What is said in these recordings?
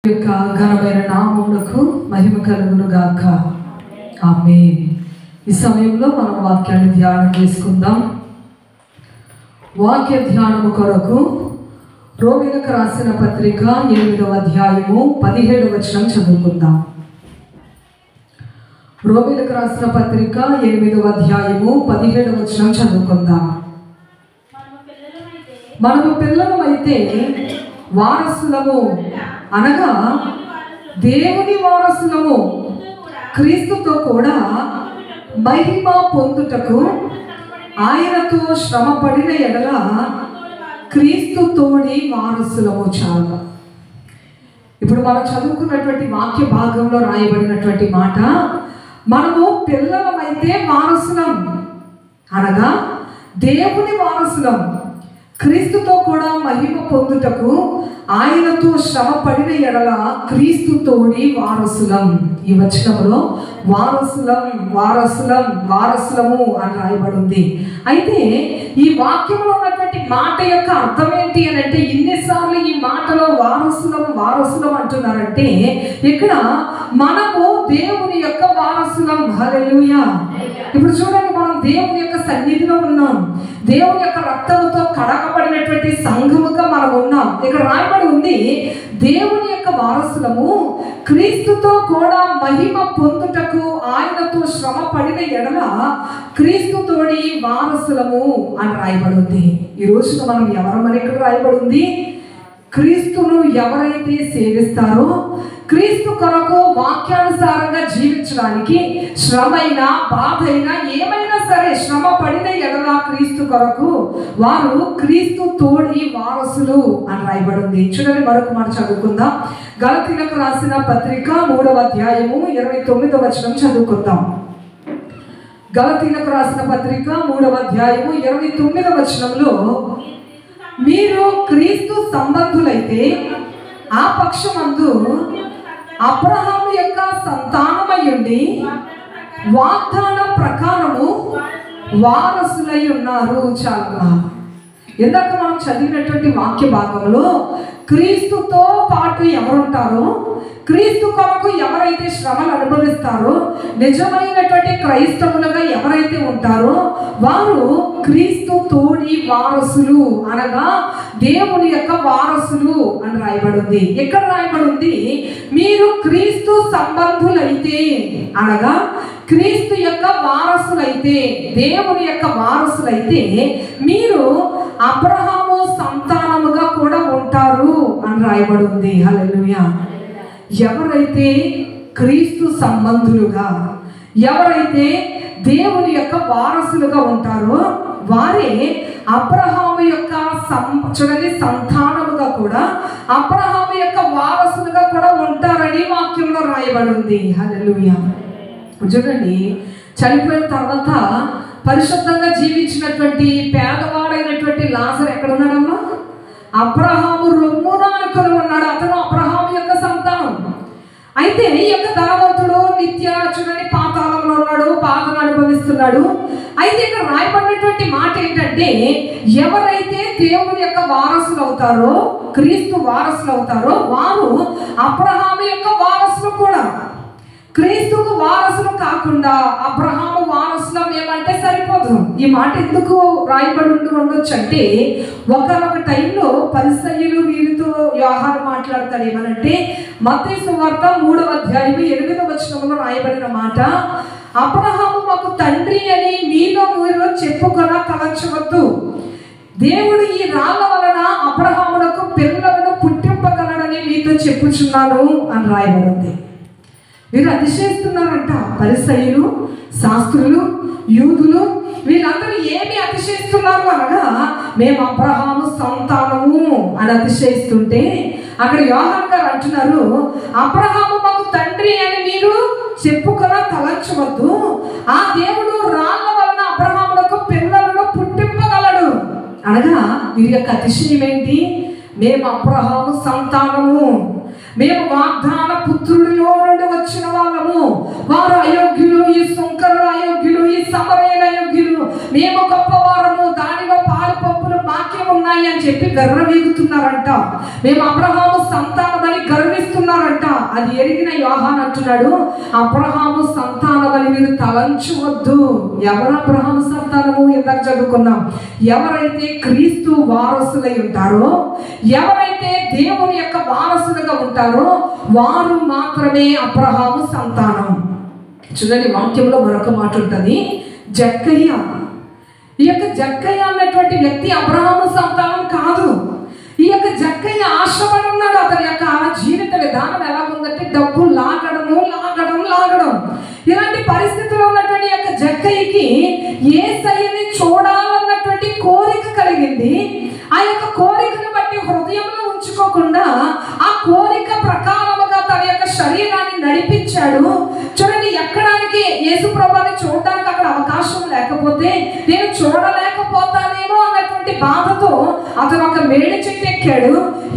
యొక్క ఘనమైన నామమునకు మహిమ కలుగును గాక. ఆమేన్. ఈ సమయంలో మనం వాక్యాన్ని ధ్యానం చేసుకుందాం. వాక్య ధ్యానము కొరకు రోమీయులకు రాసిన పత్రిక 8వ అధ్యాయము 17వ వచనం చదువుకుందాం. రోమీయులకు రాసిన పత్రిక 8వ అధ్యాయము 17వ వచనం చదువుకుందాం. మనము పిల్లలమైతే వారసులము, అనగా దేవుని వారసులము, క్రీస్తుతో కూడా మహిమ పొందుటకు ఆయనతో శ్రమ పడిన ఎడల క్రీస్తు తోడి వారసులము. చాలా ఇప్పుడు మనం చదువుకున్నటువంటి వాక్య భాగంలో రాయబడినటువంటి మాట, మనము పిల్లలమైతే వారసులం, అనగా దేవుని వారసులం, క్రీస్తుతో కూడా మహిమ పొందుటకు ఆయనతో శ్రమ పడిన ఎడల క్రీస్తు తోడి వారసులం. ఈ వచనంలో వారసులం వారసులం వారసులము అని రాయబడింది. అయితే ఈ వాక్యంలో ఉన్నటువంటి మాట యొక్క అర్థం ఏంటి అని అంటే, ఇన్నిసార్లు ఈ మాటలో వారసులం వారసులం అంటున్నారంటే, ఇక్కడ మనము దేవుని యొక్క వారసులం. హల్లెలూయా. ఇప్పుడు చూడండి, మనం దేవుని యొక్క సన్నిధిలో ఉన్నాం, దేవుని యొక్క రక్తముతో కడగబడినటువంటి సంఘముగా మనం ఉన్నాం. ఇక్కడ రాయబడి ఉంది, దేవుని యొక్క వారసులము, క్రీస్తుతో కూడా మహిమ పొందుటకు ఆయనతో శ్రమ పడిన ఎడల క్రీస్తుతోడి వారసులము అని రాయబడి ఉంది. ఈ రోజున మనం ఎవరమని ఇక్కడ రాయబడి ఉంది, క్రీస్తును ఎవరైతే సేవిస్తారో, క్రీస్తు కొరకు వాక్యానుసారంగా జీవించడానికి శ్రమైనా బాధైనా ఏమైనా సరే శ్రమ పడిన ఎడల క్రీస్తు కొరకు వారు క్రీస్తు తోడి వారసులు అని రాయబడి ఉంది. చూడండి, మరొక మాట చదువుకుందాం. గలతీయులకు రాసిన పత్రిక 3వ అధ్యాయము 29వ వచనం చదువుకుందాం. గలతీయులకు రాసిన పత్రిక 3వ అధ్యాయము 29వ వచనంలో, మీరు క్రీస్తు సంబంధులైతే ఆ పక్షమందు అబ్రహాము యొక్క సంతానమయ్యుండి వాగ్దాన ప్రకారము వారసులై ఉన్నారు. చాలా ఇందాక మనం చదివినటువంటి వాక్య భాగంలో క్రీస్తుతో పాటు ఎవరుంటారో, క్రీస్తు కొరకు ఎవరైతే శ్రమలు అనుభవిస్తారో, నిజమైనటువంటి క్రైస్తవులుగా ఎవరైతే ఉంటారో వారు క్రీస్తు తోడి వారసులు, అనగా దేవుని యొక్క వారసులు అని రాయబడింది. ఎక్కడ రాయబడింది, మీరు క్రీస్తు సంబంధులైతే, అనగా క్రీస్తు యొక్క వారసులైతే, దేవుని యొక్క వారసులైతే మీరు అబ్రహాము సంతానముగా కూడా ఉంటారు అని రాయబడి ఉంది. హల్లెలూయా. ఎవరైతే క్రీస్తు సంబంధులుగా, ఎవరైతే దేవుని యొక్క వారసులుగా ఉంటారో వారే అబ్రహాము యొక్క చూడండి సంతానముగా కూడా, అబ్రహాము యొక్క వారసులుగా కూడా ఉంటారని వాక్యంలో రాయబడి ఉంది. హల్లెలూయా. చూడండి, చనిపోయిన తర్వాత పరిశుద్ధంగా జీవించినటువంటి పేదవాడైనటువంటి లాజరు ఎక్కడ ఉన్నాడమ్మా? అబ్రహాము రొమ్మున ఆనుకొని ఉన్నాడు. అతను అబ్రహాము యొక్క సంతానం. అయితే ఈ యొక్క ధనవంతుడు నిత్య చూడండి పాతాళంలో ఉన్నాడు, బాధను అనుభవిస్తున్నాడు. అయితే ఇక్కడ రాయబడినటువంటి మాట ఏంటంటే, ఎవరైతే దేవుని యొక్క వారసులు అవుతారో, క్రీస్తు వారసులు అవుతారో వారు అబ్రహాము యొక్క వారసులు కూడా. క్రీస్తుకు వారసులు కాకుండా అబ్రహాము వారసులం ఏమంటే సరిపోదు. ఈ మాట ఎందుకు రాయబడి ఉండొచ్చు అంటే, ఒకనొక టైంలో పరిసయ్యులు వీరితో యోహాను మాట్లాడతాడు. ఏమనంటే, మత్తయి సువార్త 3వ అధ్యాయము 8వ వచనంలో రాయబడిన మాట, అబ్రహాము మాకు తండ్రి అని మీలో మీరు చెప్పుకొన తలంచవద్దు, దేవుడు ఈ రాళ్ళ వలన అబ్రహామునకు పిల్లలను పుట్టింపగలడని మీతో చెప్పుచున్నాను అని రాయబడింది. వీరు అతిశయిస్తున్నారంట. పరిసయ్యులు, శాస్త్రులు, యూదులు వీళ్ళందరూ ఏమి అతిశయిస్తున్నారు అనగా, మేము అబ్రహాము సంతానము అని అతిశయిస్తుంటే, అక్కడ యోహాను గారు అంటున్నారు, అబ్రహాము మాకు తండ్రి అని మీరు చెప్పుకొన తలంచవద్దు, ఆ దేవుడు రాళ్ళ వలన అబ్రహాములకు పిల్లలను పుట్టింపగలడు. అనగా వీరి యొక్క అతిశయం ఏంటి? మేము అబ్రహాము సంతానము, మేము వాగ్దాన పుత్రుడిలో నుండి వచ్చిన వాళ్ళము, వారు అయోగ్యులు, ఈ సుంకరులు అయోగ్యులు, ఈ సమరయులు అయోగ్యులు, మేము గొప్పవారము, దానిలో పాలు పప్పులు మాకే ఉన్నాయి అని చెప్పి గర్వవీగుతున్నారంట. మేము అబ్రహాము సంతానమని గర్విస్తున్నారు. అది ఎరిగిన యోహాను అంటున్నాడు, అబ్రహాము సంతానమని మీరు తలంచవద్దు. ఎవరు అబ్రహాము సంతానము? ఇందాక చదువుకున్నాం. ఎవరైతే క్రీస్తు వారసులై ఉంటారో, ఎవరైతే దేవుని యొక్క వారసులుగా ఉంటారో వారు మాత్రమే అబ్రహాము సంతానం. చూడండి, వాక్యంలో మరొక మాట ఉంటుంది, జక్కయ్య. ఈ యొక్క జక్కయ్య అన్నటువంటి వ్యక్తి అబ్రహాము సంతానం కాదు. ఈ యొక్క జక్కయ్య ఆశపడి ఉన్నాడు. అతని యొక్క జీవిత విధానం ఎలా ఉందంటే డబ్బు లాగడము, లాగడం, లాగడం. ఇలాంటి పరిస్థితుల్లో ఉన్నటువంటి యొక్క జక్కయ్యకి యేసయ్యని చూడాలన్నటువంటి కోరిక కలిగింది. ఆ యొక్క కోరికను బట్టి హృదయంలో ఉంచుకోకుండా ఆ కోరిక ప్రకారముగా తన యొక్క శరీరాన్ని నడిపించాడు. చూడండి, ఎక్కడానికి యేసుప్రభుని చూడడానికి అక్కడ అవకాశం లేకపోతే నేను చూడలేకపోతానేమో అన్నటువంటి బాధతో అతను ఒక మేడి చెట్టు ఎక్కాడు.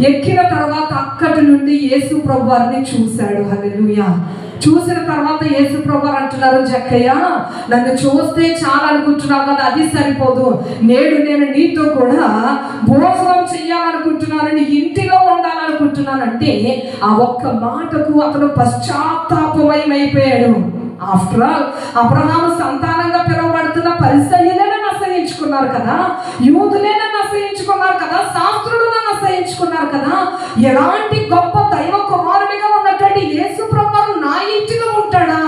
ఎక్కిన తర్వాత అక్కడి నుండి యేసుప్రభుని చూశాడు. హల్లెలూయా. చూసిన తర్వాత యేసుప్రభు అంటున్నారు, జక్కయ్య నన్ను చూస్తే చాలా అనుకుంటున్నావు కదా, అది సరిపోదు. నేడు నేను నీతో కూడా భోజనం చెయ్యాలనుకుంటున్నాను, నీ ఇంటిలో ఉండాలనుకుంటున్నానంటే ఆ ఒక్క మాటకు అతను పశ్చాత్తాపమయమైపోయాడు. ఆఫ్టర్ ఆల్ అబ్రహాము సంతానంగా పిలువబడుతున్న పరిసయ్యులే నన్ను అసహించుకున్నారు కదా, యూదులే నన్ను అసహించుకున్నారు కదా, శాస్త్రులు నన్ను అసహించుకున్నారు కదా, ఎలాంటి గొప్ప దైవ కుమారుడిగా ఉన్నటువంటి యేసుప్రభు నా ఇంటిలో ఉంటాడా?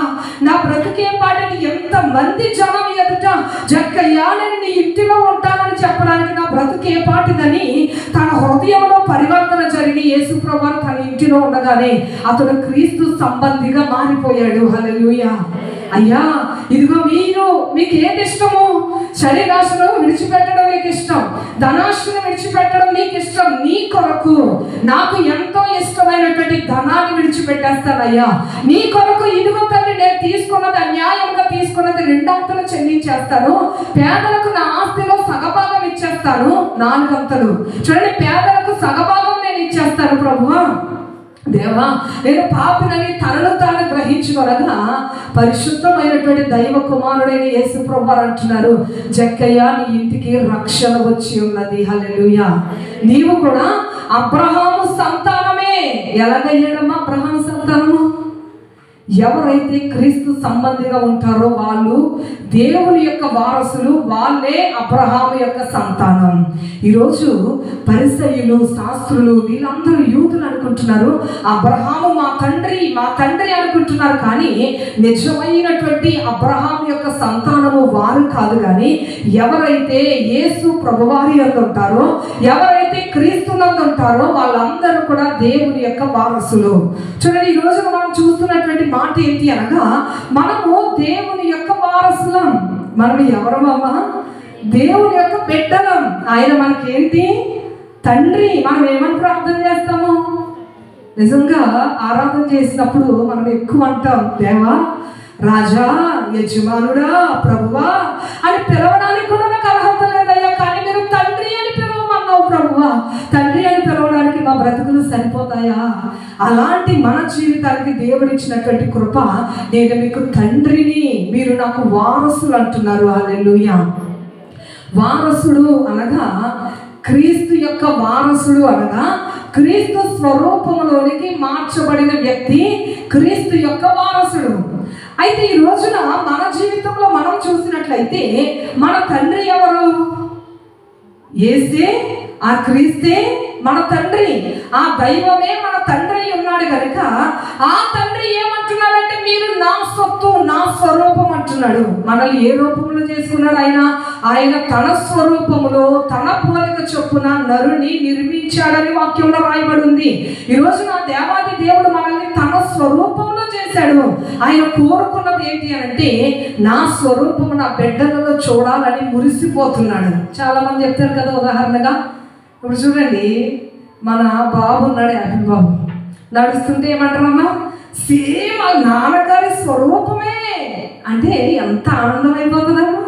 నా బ్రతుకే పాటని ఎంతమంది జనం ఎదుట జక్కయ్య నేను నీ ఇంటిలో ఉంటానని చెప్పడానికి నా బ్రతుకే పాటిదని తన హృదయంలో పరివర్తన జరిగి యేసుప్రభు తన ఇంటిలో ఉండగానే అతడు క్రీస్తు సంబంధిగా మారిపోయాడు. హల్లెలూయా. అయ్యా, ఇదిగో మీకు ఏది ఇష్టము? శరీరాశను విడిచిపెట్టడం మీకు ఇష్టం, ధనాశను విడిచిపెట్టడం మీకు ఇష్టం. నీ కొరకు నాకు ఎంతో ఇష్టమైనటువంటి ధనాన్ని విడిచిపెట్టేస్తానయ్యా. నీ కొరకు ఇదిగో తల్లి, నేను తీసుకున్నది అన్యాయంగా తీసుకున్నది 2 అంతలు చెల్లించేస్తాను. పేదలకు నా ఆస్తిలో సగభాగం ఇచ్చేస్తాను, 4 అంతలు. చూడండి, పేదలకు సగభాగం నేను ఇచ్చేస్తాను ప్రభువా. దేవా, నేను పాపినని తనను తాను గ్రహించుకొనగా పరిశుద్ధమైనటువంటి దైవ కుమారుడైన యేసుప్రభు అంటున్నారు, జక్కయ్య నీ ఇంటికి రక్షణ వచ్చి ఉన్నది. హల్లెలూయా. నీవు కూడా అబ్రహాము సంతానమే. ఎలాగయ్యాడమ్మా అబ్రహాము సంతానము? ఎవరైతే క్రీస్తు సంబంధిగా ఉంటారో వాళ్ళు దేవుని యొక్క వారసులు, వాళ్ళే అబ్రహాము యొక్క సంతానం. ఈరోజు పరిసయ్యులు, శాస్త్రులు వీళ్ళందరూ యూదులు అనుకుంటున్నారు అబ్రహాము మా తండ్రి అనుకుంటున్నారు. కానీ నిజమైనటువంటి అబ్రహాము యొక్క సంతానము వారు కాదు. కానీ ఎవరైతే యేసు ప్రభువారి యందు ఉంటారో, ఎవరైతే క్రీస్తునందు ఉంటారో వాళ్ళందరూ కూడా దేవుని యొక్క వారసులు. చూడండి, ఈ రోజు మనం చూస్తున్నటువంటి మాట ఏంటి అనగా మనము దేవుని యొక్క వారసులం. మనం ఎవరమమ్మా? దేవుని యొక్క బిడ్డలం. ఆయన మనకేంటి? తండ్రి. మనం ఏమని ప్రార్థన చేస్తాము? నిజంగా ఆరాధన చేసినప్పుడు మనం ఎక్కువ అంటాం, దేవా, రాజా, యజమానుడా, ప్రభువా అని పిలవడానికి కూడా నాకు అర్హత లేదయ్యా, కానీ మీరు తండ్రి అని పిలవమన్నావు ప్రభువా. తండ్రి అని పిలవడానికి మా బ్రతుకులు సరిపోతాయా? అలాంటి మన జీవితానికి దేవుడిచ్చినటువంటి కృప, నేను మీకు తండ్రిని, మీరు నాకు వారసులు అంటున్నారు. హల్లెలూయా. వారసుడు అనగా క్రీస్తు యొక్క వారసుడు అనగా క్రీస్తు స్వరూపంలోనికి మార్చబడిన వ్యక్తి క్రీస్తు యొక్క వారసుడు. అయితే ఈ రోజున మన జీవితంలో మనం చూసినట్లయితే మన తండ్రి ఎవరు? యేసే, ఆ క్రీస్తే మన తండ్రి. ఆ దైవమే మన తండ్రి ఉన్నాడు కనుక ఆ తండ్రి ఏమంటున్నాడంటే మీరు నా సొత్తు, నా స్వరూపం అంటున్నాడు. మనల్ని ఏ రూపంలో చేసుకున్నాడు ఆయన? ఆయన తన స్వరూపములో తన పోలిక చొప్పున నరుని నిర్మించాడని వాక్యంలో రాయబడి ఉంది. ఈ రోజు నా దేవాది దేవుడు మనల్ని తన స్వరూపంలో చేశాడు. ఆయన కోరుకున్నది ఏంటి అంటే నా స్వరూపము నా బిడ్డలలో చూడాలని మురిసిపోతున్నాడు. చాలా మంది చెప్తారు కదా, ఉదాహరణగా ఇప్పుడు చూడండి, మన బాబు ఉన్నాడు, యాభై బాబు, నడుస్తుంటే ఏమంటారమ్మా? సేమ్ వాళ్ళ నాన్నగారి స్వరూపమే అంటే ఎంత ఆనందం అయిపోతుందమ్మా.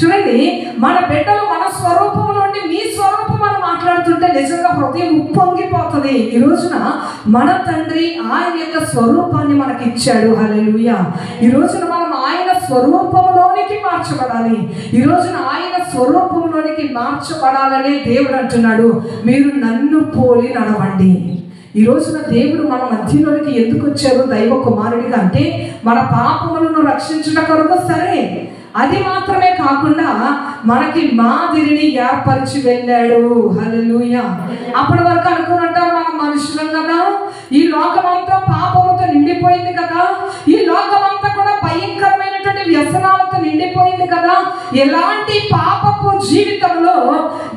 చూడండి, మన బిడ్డలు మన స్వరూపంలో ఉండి మీ స్వరూపం మనం మాట్లాడుతుంటే నిజంగా హృదయం ఉప్పొంగిపోతుంది. ఈ రోజున మన తండ్రి ఆయన యొక్క స్వరూపాన్ని మనకి ఇచ్చాడు. హల్లెలూయా. ఈ రోజున మనం ఆయన స్వరూపంలోనికి మార్చబడాలి. ఈ రోజున ఆయన స్వరూపంలోనికి మార్చబడాలనే దేవుడు అంటున్నాడు, మీరు నన్ను పోలి నడవండి. ఈ రోజున దేవుడు మన మధ్యలోనికి ఎందుకు వచ్చారు దైవ కుమారుడిగా అంటే మన పాపములను రక్షించుట కొరకు. సరే, అది మాత్రమే కాకుండా మనకి మాదిరిని ఏర్పరిచి వెళ్ళాడు. హల్లెలూయా. అప్పటి వరకు అనుకున్నట్టారు మనం మనుషులం కదా, ఈ లోకమంతా పాపముతో నిండిపోయింది కదా, ఈ లోకమంతా కూడా భయంకరమైనటువంటి వ్యసనాలతో నిండిపోయింది కదా. ఎలాంటి పాపపు జీవితంలో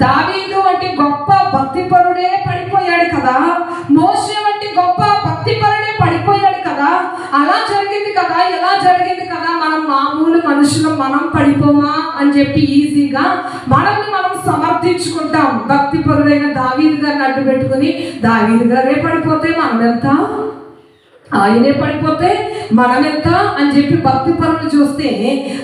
దావీదు వంటి గొప్ప భక్తిపరుడే పడిపోయాడు కదా, మోషే వంటి గొప్ప భక్తిపరుడే పడిపోయాడు కదా, అలా జరిగింది కదా, ఎలా జరిగింది కదా, మనం మామూలు మనుషులు మనం పడిపోమా అని చెప్పి ఈజీగా మనల్ని మనం సమర్థించుకుంటాం. భక్తిపరుడైన దావీదు గారిని అడ్డు పెట్టుకుని దావీదు గారే పడిపోతే మనం ఎంత, ఆయనే పడిపోతే మనమెంత అని చెప్పి భక్తి పరులు చూస్తే,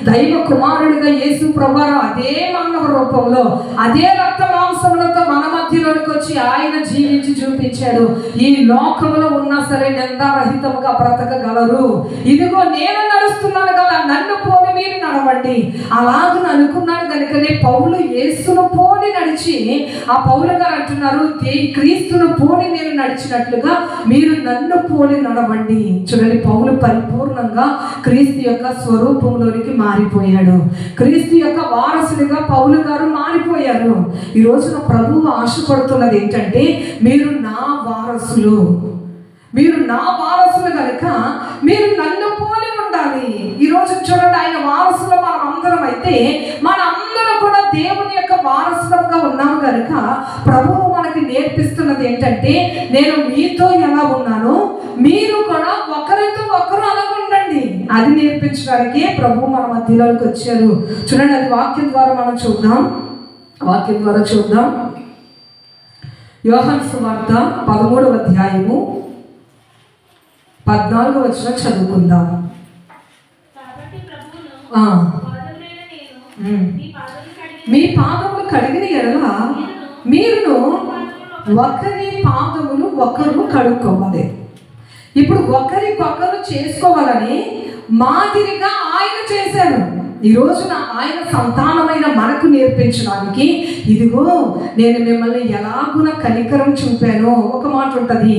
దైవ కుమారుడిగా యేసు ప్రభువారు అదే మానవ రూపంలో అదే రక్త మాంసములతో మన మధ్యలోనికి వచ్చి ఆయన జీవించి చూపించాడు. ఈ లోకంలో ఉన్నా సరే నిందారహితముగా బ్రతకగలరు. ఇదిగో నేను నడుస్తున్నాను కదా, నన్ను పోలి మీరు నడవండి. అలాగని అనుకున్నాడు కనుకనే పౌలు యేసును పోలి నడిచి, ఆ పౌలు గారు అంటున్నారు, క్రీస్తును పోలి నేను నడిచినట్లుగా మీరు నన్ను పోలి నడవండి. చూడండి, పౌలు పరిపూర్ణంగా క్రీస్తు యొక్క స్వరూపంలోనికి మారిపోయాడు. క్రీస్తు యొక్క వారసుడిగా పౌలు గారు మారిపోయారు. ఈ రోజున ప్రభువు ఆశపడుతున్నది ఏంటంటే, మీరు నా వారసులు, మీరు నా వారసులు కనుక మీరు నన్ను పోలి ఉండాలి. ఈరోజు చూడండి, ఆయన వారసులు మనం అందరం అయితే మన అందరం కూడా దేవుని యొక్క వారసులుగా ఉన్నాము కనుక ప్రభువు మనకి నేర్పిస్తున్నది ఏంటంటే, నేను మీతో ఎలా ఉన్నానో మీరు కూడా ఒకరితో ఒకరు అలా ఉండండి. అది నేర్పించడానికే ప్రభువు మన మధ్యలోకి వచ్చారు. చూడండి, అది వాక్యం ద్వారా మనం చూద్దాం. వాక్యం ద్వారా చూద్దాం. యోహాను సువార్త 13వ అధ్యాయము 14వ వచనం చదువుకుందాం. మీ పాదములు కడిగిన ఎడల మీరును ఒకరి పాదములు ఒకరు కడుక్కోవాలి. ఇప్పుడు ఒకరికొకరు చేసుకోవాలని మాదిరిగా ఆయన చేశారు. ఈ రోజున ఆయన సంతానమైన మనకు నేర్పించడానికి, ఇదిగో నేను మిమ్మల్ని ఎలాగున కనికరం చూపానో. ఒక మాట ఉంటుంది,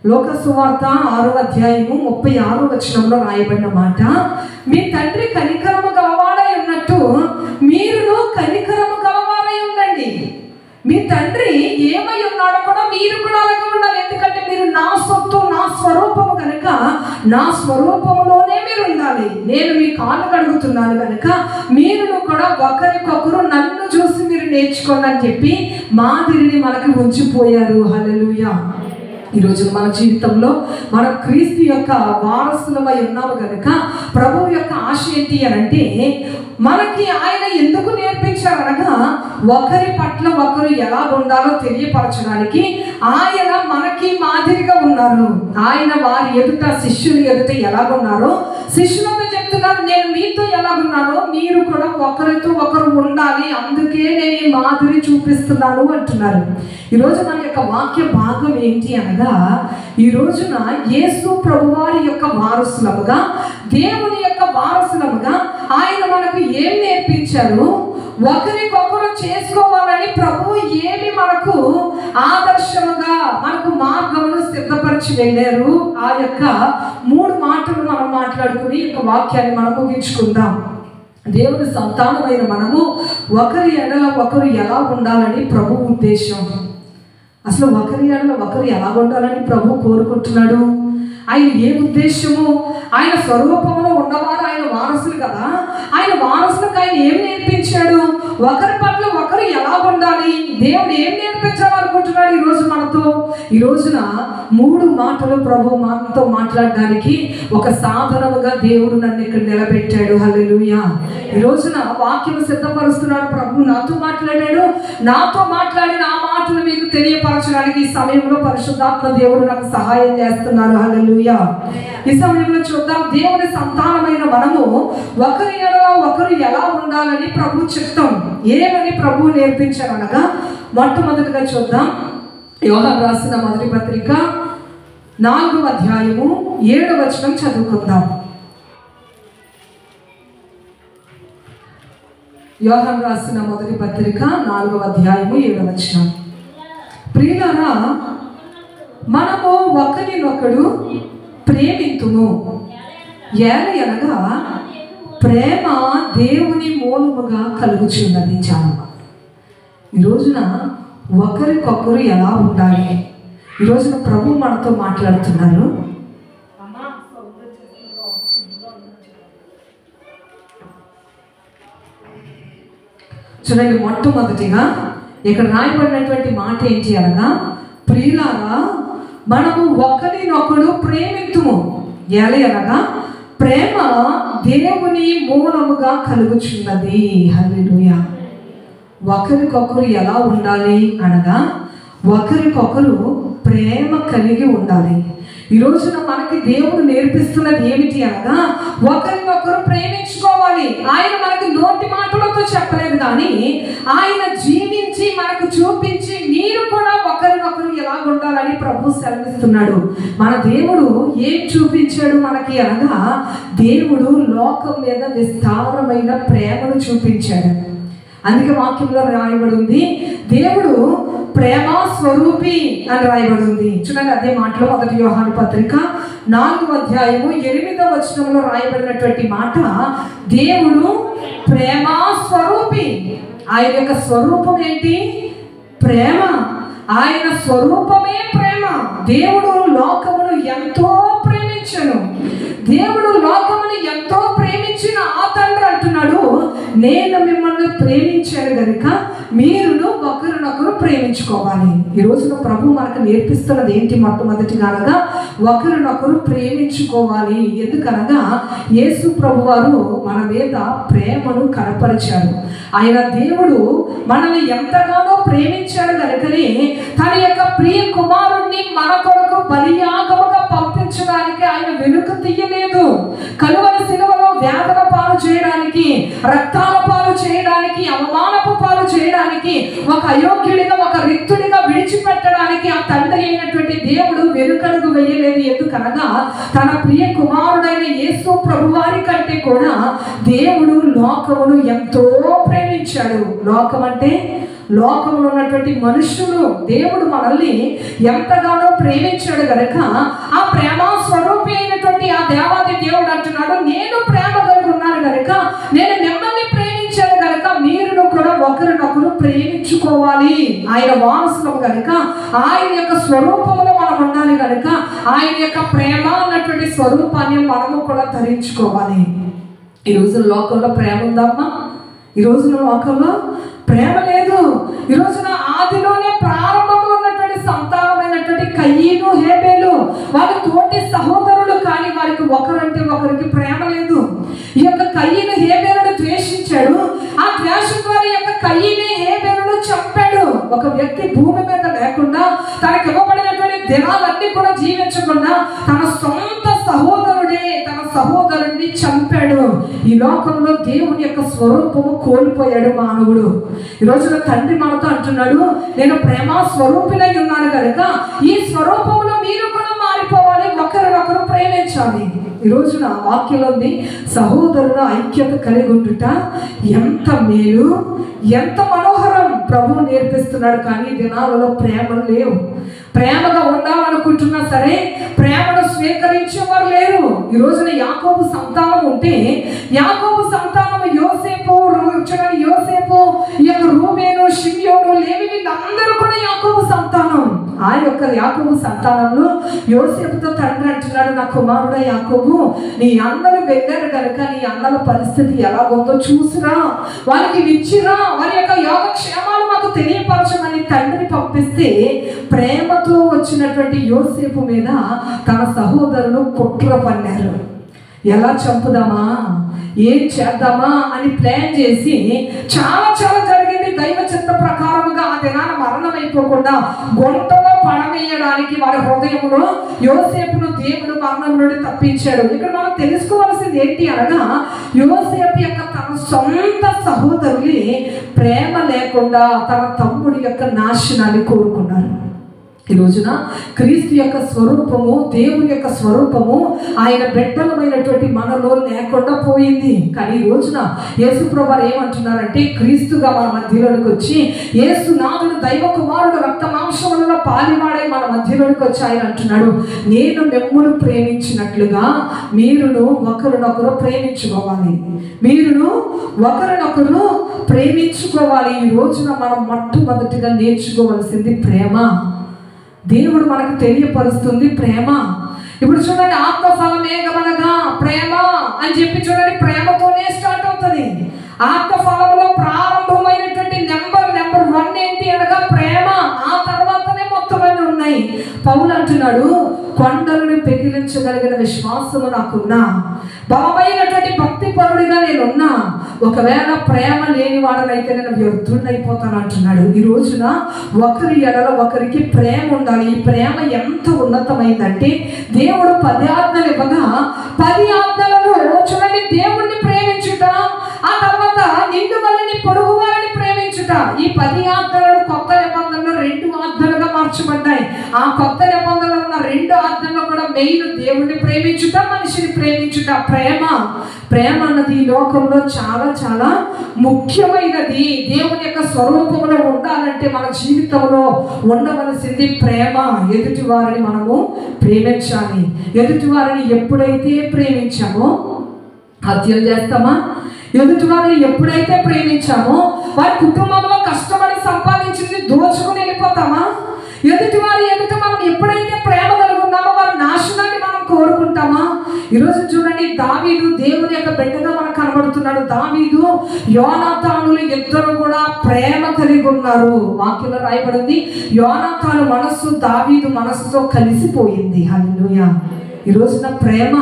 లోక సువార్త 6వ అధ్యాయము 36వ వచనంలో రాయబడిన మాట, మీ తండ్రి కనికరము గలవాడై ఉన్నట్టు మీరును కనికరము గలవారై ఉండండి. మీ తండ్రి ఏమై ఉన్నాడో కూడా మీరు కూడా అలాగే ఉండాలి. ఎందుకంటే మీరు నా సొత్తు, నా స్వరూపము కనుక నా స్వరూపములోనే మీరు ఉండాలి. నేను మీ కాళ్ళు కడుగుతున్నాను కనుక మీరును కూడా ఒకరికొకరు నన్ను చూసి మీరు నేర్చుకోండి అని చెప్పి మాదిరిని మనకి ఉంచిపోయారు. హల్లెలూయా. ఈరోజు మన జీవితంలో మనం క్రీస్తు యొక్క వారసులమై ఉన్నాము కనుక ప్రభువు యొక్క ఆశ ఏంటి అని అంటే, మనకి ఆయన ఎందుకు నేర్పించారనగా ఒకరి పట్ల ఒకరు ఎలా ఉండాలో తెలియపరచడానికి ఆయన మనకి మాదిరిగా ఉన్నారు. ఆయన వారి ఎదుట, శిష్యుల ఎదుట ఎలాగున్నారో శిష్యులతో చెప్తున్నారు, నేను మీతో ఎలాగున్నానో మీరు కూడా ఒకరితో ఒకరు ఉండాలి, అందుకే నేను ఈ మాదిరి చూపిస్తున్నాను అంటున్నారు. ఈరోజు మన యొక్క వాక్య భాగం ఏంటి అనగా, ఈ రోజున యేసు ప్రభువారి యొక్క వారసులముగా, దేవుని యొక్క వారసులముగా ఆయన మనకు ఏం నేర్పించారు, ఒకరికొకరు చేసుకోవాలని ప్రభువు ఏమి మనకు ఆదర్శముగా మనకు మార్గమును సిద్ధపరిచి వెళ్ళారు. ఆ యొక్క 3 మాటలు మనం మాట్లాడుకుని ఈ వాక్యాన్ని మనం ముగించుకుందాం. దేవుని సంతానమైన మనము ఒకరి ఎడల ఒకరు ఎలా ఉండాలని ప్రభు ఉద్దేశం. అసలు ఒకరి ఎడల ఒకరు ఎలా ఉండాలని ప్రభు కోరుకుంటున్నాడు. ఆయన ఏ ఉద్దేశము, ఆయన స్వరూపంలో ఉన్నవారు ఆయన వారసులు కదా, ఆయన వారసులకు ఆయన ఏం నేర్పించాడు, ఒకరి పట్ల ఒకరు ఎలా ఉండాలి, దేవుడు ఏం నేర్పించాలనుకుంటున్నాడు ఈరోజు మనతో. ఈ రోజున 3 మాటలు ప్రభు మనతో మాట్లాడడానికి ఒక సాధనముగా దేవుడు నన్ను ఇక్కడ నిలబెట్టాడు. హల్లెలూయా. ఈ రోజున వాక్యం సిద్ధపరుస్తున్నాడు. ప్రభు నాతో మాట్లాడాడు, నాతో మాట్లాడిన ఆ మాటలు మీకు తెలియపరచడానికి ఈ సమయంలో పరిశుద్ధాత్మ దేవుడు నాకు సహాయం చేస్తున్నారు. హల్లెలూయా. ఈ సమయంలో చూద్దాం, దేవుని సంతానమైన మనము ఒకరి ఎడల ఒకరు ఎలా ఉండాలని ప్రభు చెప్తాం. ఏమని ప్రభు నేర్పించారనగా, మొట్టమొదటిగా చూద్దాం, యోహాను రాసిన మొదటి పత్రిక 4వ అధ్యాయము 7వ వచనం చదువుకుందాం. యోహాను రాసిన మొదటి పత్రిక 4వ అధ్యాయము 7వ వచనం. ప్రియులారా, మనము ఒకరినొకడు ప్రేమింతుము, ఏలయనగా ప్రేమ దేవుని మూలముగా కలుగుచున్నది. చాలా ఈ రోజున ఒకరికొకరు ఎలా ఉండాలి, ఈ రోజున ప్రభు మనతో మాట్లాడుతున్నారు. చూడండి, మొట్టమొదటిగా ఇక్కడ రాయబడినటువంటి మాట ఏంటి అనగా, ప్రియులారా మనము ఒకరినొకడు ప్రేమింతుము, ఏలయనగా ప్రేమ దేవుని మూలముగా కలుగుచున్నది. హల్లెలూయా. ఒకరికొకరు ఎలా ఉండాలి అనగా, ఒకరికొకరు ప్రేమ కలిగి ఉండాలి. ఈ రోజున మనకి దేవుడు నేర్పిస్తున్నది ఏమిటి అనగా, ఒకరినొకరు ప్రేమించుకోవాలి. ఆయన మనకి నోటి మాటలతో చెప్పలేదు, కానీ ఆయన జీవించి మనకు చూపించి మీరు కూడా ఒకరినొకరు ఎలా ఉండాలని ప్రభు సెలవిస్తున్నాడు. మన దేవుడు ఏం చూపించాడు మనకి అనగా, దేవుడు లోకం మీద విస్తారమైన ప్రేమను చూపించాడు. అందుకే వాక్యంలో రాయబడి ఉంది, దేవుడు ప్రేమ స్వరూపి అని రాయబడి ఉంది. చూడండి, అదే మాటలో 1 యోహాను పత్రిక 4వ అధ్యాయము 8వ వచనంలో రాయబడినటువంటి మాట, దేవుడు ప్రేమ స్వరూపి. ఆయన యొక్క స్వరూపం ఏంటి? ప్రేమ. ఆయన స్వరూపమే ప్రేమ. దేవుడు లోకమును ఎంతో ప్రేమించను. దేవుడు లోకమును ఎంతో ప్రేమించిన ఆ తండ్రి అంటున్నాడు, నేను మిమ్మల్ని ప్రేమించాను కనుక మీరును ఒకరినొకరు ప్రేమించుకోవాలి. ఈ రోజున ప్రభు మనకు నేర్పిస్తున్నది ఏంటి? మొట్టమొదటిగా అనగా ఒకరినొకరు ప్రేమించుకోవాలి. ఎందుకనగా యేసు ప్రభు వారు మన మీద ప్రేమను కనపరిచారు. ఆయన దేవుడు మనల్ని ఎంతగానో ప్రేమించాడు కనుకనే తన యొక్క ప్రియ కుమారుణ్ణి మన కొరకు బలియాగముగా పంపించడానికి ఆయన వెనుక తీయలేదు. కలువరి శిలువలో వేదన పాలు చేయడానికి, రక్తాల పాలు చేయడానికి, అవమానపు పాలు చేయడానికి, ఒక అయోగ్యుడిగా ఒక రిక్తుడిగా విడిచిపెట్టడానికి ఆ తండ్రి అయినటువంటి దేవుడు వెనుకడుగు వేయలేదు. ఎందుకనగా తన ప్రియ కుమారుడైన యేసు ప్రభువారి కంటే కూడా దేవుడు లోకమును ఎంతో ప్రేమించాడు. లోకం అంటే లోకంలో ఉన్నటువంటి మనుషులు దేవుడు మనల్ని ఎంతగానో ప్రేమించాడు గనక ఆ ప్రేమ స్వరూపి అయినటువంటి ఆ దేవాది దేవుడు అంటున్నాడు, నేను ప్రేమ కలిగి ఉన్నాను గనక నేను మిమ్మల్ని ప్రేమించాను గనక మీరు కూడా ఒకరినొకరు ప్రేమించుకోవాలి. ఆయన వారసులం గనక ఆయన యొక్క స్వరూపంలో మనం ఉండాలి గనక ఆయన యొక్క ప్రేమ అన్నటువంటి స్వరూపాన్ని మనము కూడా ధరించుకోవాలి. ఈ రోజు లోకంలో ప్రేమ ఉందమ్మా? ఈ రోజున లోకంలో ప్రేమ లేదు. ఈ రోజున ఆదిలోనే ప్రారంభంలో ఉన్నటువంటి సంతానమైనటువంటి కయీను హేబేలు వారి తోటి సహోదరులు, కానీ వారికి ఒకరంటే ఒకరికి ప్రేమ లేదు. ఈ యొక్క కయీను హేబేలును ద్వేషించాడు. ఆ ద్వేషం ద్వారా యొక్క కయీనే హేబేలును చంపాడు. ఒక వ్యక్తి భూమి మీద లేకుండా తనకి ఇవ్వబడినటువంటి దినాలన్నీ కూడా జీవించకుండా తన సొంత సహోదరుడే తన సహోదరుడిని చంపాడు. ఈ లోకంలో దేవుని యొక్క స్వరూపము కోల్పోయాడు మానవుడు. ఈ రోజున తండ్రి మనతో అంటున్నాడు, నేను ప్రేమ స్వరూపినై ఉన్నాను కనుక ఈ స్వరూపంలో మీరు కూడా మారిపోవాలి, ఒకరినొకరు ప్రేమించాలి. ఈ రోజున వాక్యంలో ఉంది, సహోదరుల ఐక్యత కలిగి ఉండుట ఎంత మేలు, ఎంత మనోహరం ప్రభు నేర్పిస్తున్నాడు. కానీ దినాలలో ప్రేమలు లేవు. ప్రేమగా ఉండాలనుకుంటున్నా సరే ప్రేమను స్వీకరించేవారు లేరు. ఈ రోజున యాకోబు సంతానం ఉంటే యాకోబు సంతానం యోసేపు, ఈ యొక్క రూబేను, షిమ్యోను, లేవి వీళ్ళందరూ కూడా యాకోబు సంతానం. ఆ యొక్క యాకోబు సంతానంలో యోసేపుతో తండ్రి అంటున్నాడు, నా కుమారుడ యాకోబు, నీ అన్నలు వెళ్ళారు కనుక నీ అన్నల పరిస్థితి ఎలాగుందో చూసిరా, వారికి ఇచ్చిరా, వారి యొక్క యోగక్షేమాలు మాకు తెలియపరచమని తండ్రిని పంపిస్తే ప్రేమతో వచ్చినటువంటి యోసేపు మీద తన సహోదరులు కుట్ర పన్నారు. ఎలా చంపుదామా, ఏం చేద్దామా అని ప్లాన్ చేసి చాలా జరిగింది. దైవ చిత్త ప్రకారముగా ఆ దినాన మరణం అయిపోకుండా గొంటలో పడవేయడానికి వారి హృదయంలో యోసేపును దేవుడు మరణం నుండి తప్పించాడు. ఇక్కడ మనం తెలుసుకోవాల్సింది ఏంటి అనగా, యోసేపు యొక్క తన సొంత సహోదరుని ప్రేమ లేకుండా తన తమ్ముడి యొక్క నాశనాన్ని కోరుకున్నారు. ఈ రోజున క్రీస్తు యొక్క స్వరూపము, దేవుని యొక్క స్వరూపము ఆయన బిడ్డలమైనటువంటి మనలో లేకుండా పోయింది. కానీ ఈ రోజున యేసుప్రభువారు ఏమంటున్నారంటే, క్రీస్తుగా మన మధ్యలోనికి వచ్చి, యేసునాథుడు దైవ కుమారుడు రక్త మాంసములలో పాలివాడై మన మధ్యలోనికి వచ్చి ఆయన అంటున్నాడు, నేను మిమ్మును ప్రేమించినట్లుగా మీరును ఒకరినొకరు ప్రేమించుకోవాలి. మీరును ఒకరినొకరు ప్రేమించుకోవాలి. ఈ రోజున మనం మొట్టమొదటిగా నేర్చుకోవాల్సింది ప్రేమ. దేవుడు మనకు తెలియపరుస్తుంది ప్రేమ. ఇప్పుడు చూడండి, ఆత్మఫలమేగమనగా ప్రేమ అని చెప్పి చూడండి, ప్రేమతోనే స్టార్ట్ అవుతుంది. ఆత్మఫలంలో ప్రారంభమైనటువంటి నెంబర్ 1 ఏంటి అనగా ప్రేమ. ఆ తర్వాతనే మొత్తం అన్నీ ఉన్నాయి. పౌలు అంటున్నాడు, కొండలను పెకిలించగలిగిన విశ్వాసము నాకున్నా, బలమైనటువంటి భక్తి పరుడిగా నేనున్నా, ఒకవేళ ప్రేమ లేని వాడనైతే నేను వ్యర్థుడైపోతాను అంటున్నాడు. ఈ రోజున ఒకరి ఎడల ఒకరికి ప్రేమ ఉండాలి. ఈ ప్రేమ ఎంత ఉన్నతమైందంటే, దేవుడు 10 ఆజ్ఞలు ఇవ్వగా 10 ఆజ్ఞలలో చూడండి, దేవుణ్ణి ప్రేమించుట, ఆ తర్వాత నిన్ను వలని పొరుగు వారిని ప్రేమించుట. ఈ 10 ఆజ్ఞలను కొత్త నిబంధనలో 2 ఆజ్ఞలుగా మార్చబడ్డాయి. ఆ కొత్త నిబంధనలో ఉన్న 2 ఆజ్ఞలు కూడా మెయిన్ దేవుణ్ణి ప్రేమించుట, మనిషిని ప్రేమించుట. ప్రేమ అన్నది ఈ లోకంలో చాలా చాలా ముఖ్యమైనది. దేవుని యొక్క స్వరూపంలో ఉండాలంటే మన జీవితంలో ఉండవలసింది ప్రేమ. ఎదుటి వారిని మనము ప్రేమించాలి. ఎదుటి వారిని ఎప్పుడైతే ప్రేమించామో హత్యలు చేస్తామా? ఎదుటి వారిని ఎప్పుడైతే ప్రేమించామో వారి కుటుంబంలో కష్టపడి సంపాదించింది దోచుకుని వెళ్ళిపోతామా? ఎదుటి వారి ఎదుట మనం ఎప్పుడైతే ప్రేమ కలిగి ఉన్నామో వారి నాశనాన్ని మనం కోరుకుంటామా? ఈరోజు చూడండి, దావీదు దేవుని యొక్క బిడ్డగా మనకు కనబడుతున్నాడు. దావీదు యోనాతానులు ఇద్దరు కూడా ప్రేమ కలిగి ఉన్నారు. వాక్యంలో రాయబడింది, యోనాతాను మనస్సు దావీదు మనస్సుతో కలిసిపోయింది. హల్లెలూయా. ఈ రోజున ప్రేమ,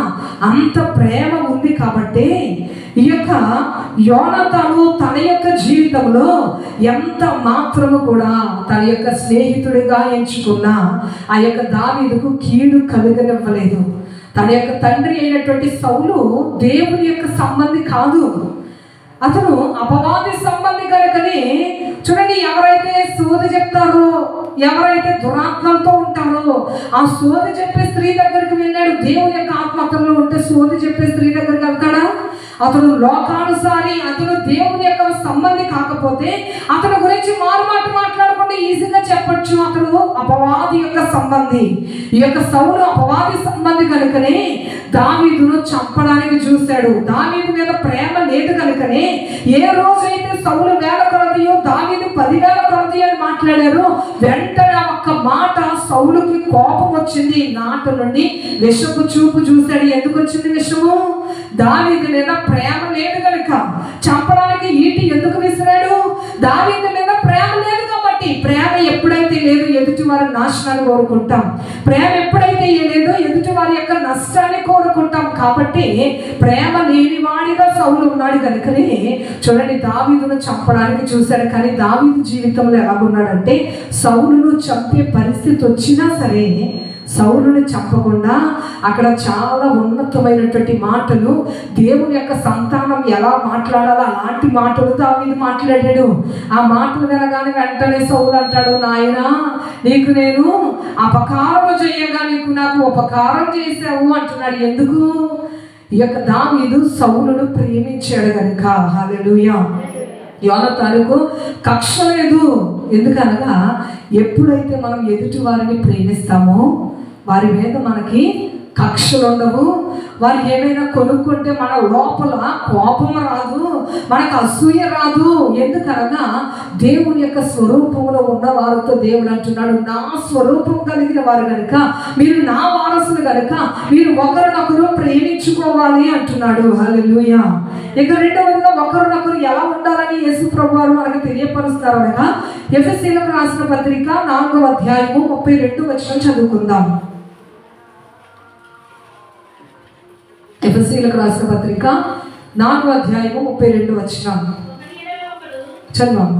అంత ప్రేమ ఉంది కాబట్టి ఈ యొక్క యోనాతాను తన యొక్క జీవితంలో ఎంత మాత్రము కూడా తన యొక్క స్నేహితుడిగా ఎంచుకున్న ఆ యొక్క దావీదుకు కీడు కలుగనివ్వలేదు. తన యొక్క తండ్రి అయినటువంటి సౌలు దేవుని యొక్క సంబంధి కాదు, అతను అపవాది సంబంధి కనుకనే చూడండి, ఎవరైతే సోది చెప్తారో, ఎవరైతే దురాత్మలతో ఉంటారో ఆ సోది చెప్పే స్త్రీ దగ్గరికి వెళ్ళాడు. దేవుని యొక్క ఆత్మ అతనిలో ఉంటే సోది చెప్పే స్త్రీ దగ్గరికి వెళ్తాడా? అతను లోకానుసారి, అతను దేవుని యొక్క సంబంధి కాకపోతే అతని గురించి మారుమాట మాట్లాడకుండా ఈజీగా చెప్పచ్చు, అతను అపవాది యొక్క సంబంధి. ఈ యొక్క సౌలు అపవాది సంబంధి కనుకనే దావీదును చంపడానికి చూశాడు. దావీదు మీద ప్రేమ లేదు కనుకనే ఏ రోజైతే సౌలు 1000 కొలదియో దావీదు 10,000 కొలది అని మాట్లాడారు, వెంటనే ఒక్క మాట సౌలుకి కోపం వచ్చింది. నాటు నుండి విషపు చూపు చూశాడు. ఎందుకు వచ్చింది విషము? దావీదు మీద ప్రేమ లేదు కనుక. చంపడానికి ఈటి ఎందుకు విసిరాడు? దావీదు మీద ప్రేమ లేదు కాబట్టి. ప్రేమ ఎప్పుడైతే లేదు, ఎదుటి వారి నాశనాన్ని కోరుకుంటాం. ప్రేమ ఎప్పుడైతే లేదో ఎదుటి వారి యొక్క నష్టాన్ని కోరుకుంటాం. కాబట్టి ప్రేమ లేని వాడిగా సౌలు ఉన్నాడు కనుకనే చూడండి, దావీదును చంపడానికి చూశాడు. కానీ దావీదు జీవితంలో ఎలాగున్నాడంటే, సౌలును చంపే పరిస్థితి వచ్చినా సరే సౌలుని చంపకుండా అక్కడ చాలా ఉన్నతమైనటువంటి మాటలు, దేవుని యొక్క సంతానం ఎలా మాట్లాడాలో అలాంటి మాటలు దావీదు మాట్లాడాడు. ఆ మాటలు వినగానే వెంటనే సౌలు అంటాడు, నాయనా నీకు నేను అపకారం చేయగా నీకు నాకు ఉపకారం చేశావు అంటున్నాడు. ఎందుకు? ఈ యొక్క దావీదు సౌలును ప్రేమించాడు కనుక. హల్లెలూయా. యోనాతానుకు కక్ష లేదు. ఎందుకనగా ఎప్పుడైతే మనం ఎదుటి వారిని ప్రేమిస్తామో వారి మీద మనకి కక్షలు ఉండవు. వారు ఏమైనా కొనుక్కుంటే మన లోపల కోపం రాదు, మనకు అసూయ రాదు. ఎందుకనగా దేవుని యొక్క స్వరూపంలో ఉన్న వారితో దేవుడు అంటున్నాడు, నా స్వరూపం కలిగిన వారు కనుక మీరు నా వారసులు కనుక మీరు ఒకరినొకరు ప్రేమించుకోవాలి అంటున్నాడు. హల్లెలూయా. ఇక రెండవదిగా ఒకరినొకరు ఎలా ఉండాలని యేసు ప్రభువారు మనకు తెలియపరుస్తారు అనగా, ఎఫెసీయులకు రాసిన పత్రిక 4వ అధ్యాయము 32వ వచనం చదువుకుందాం. ఎఫెసీయులకు రాసిన పత్రిక 4వ అధ్యాయము 32వ వచనం చదవండి.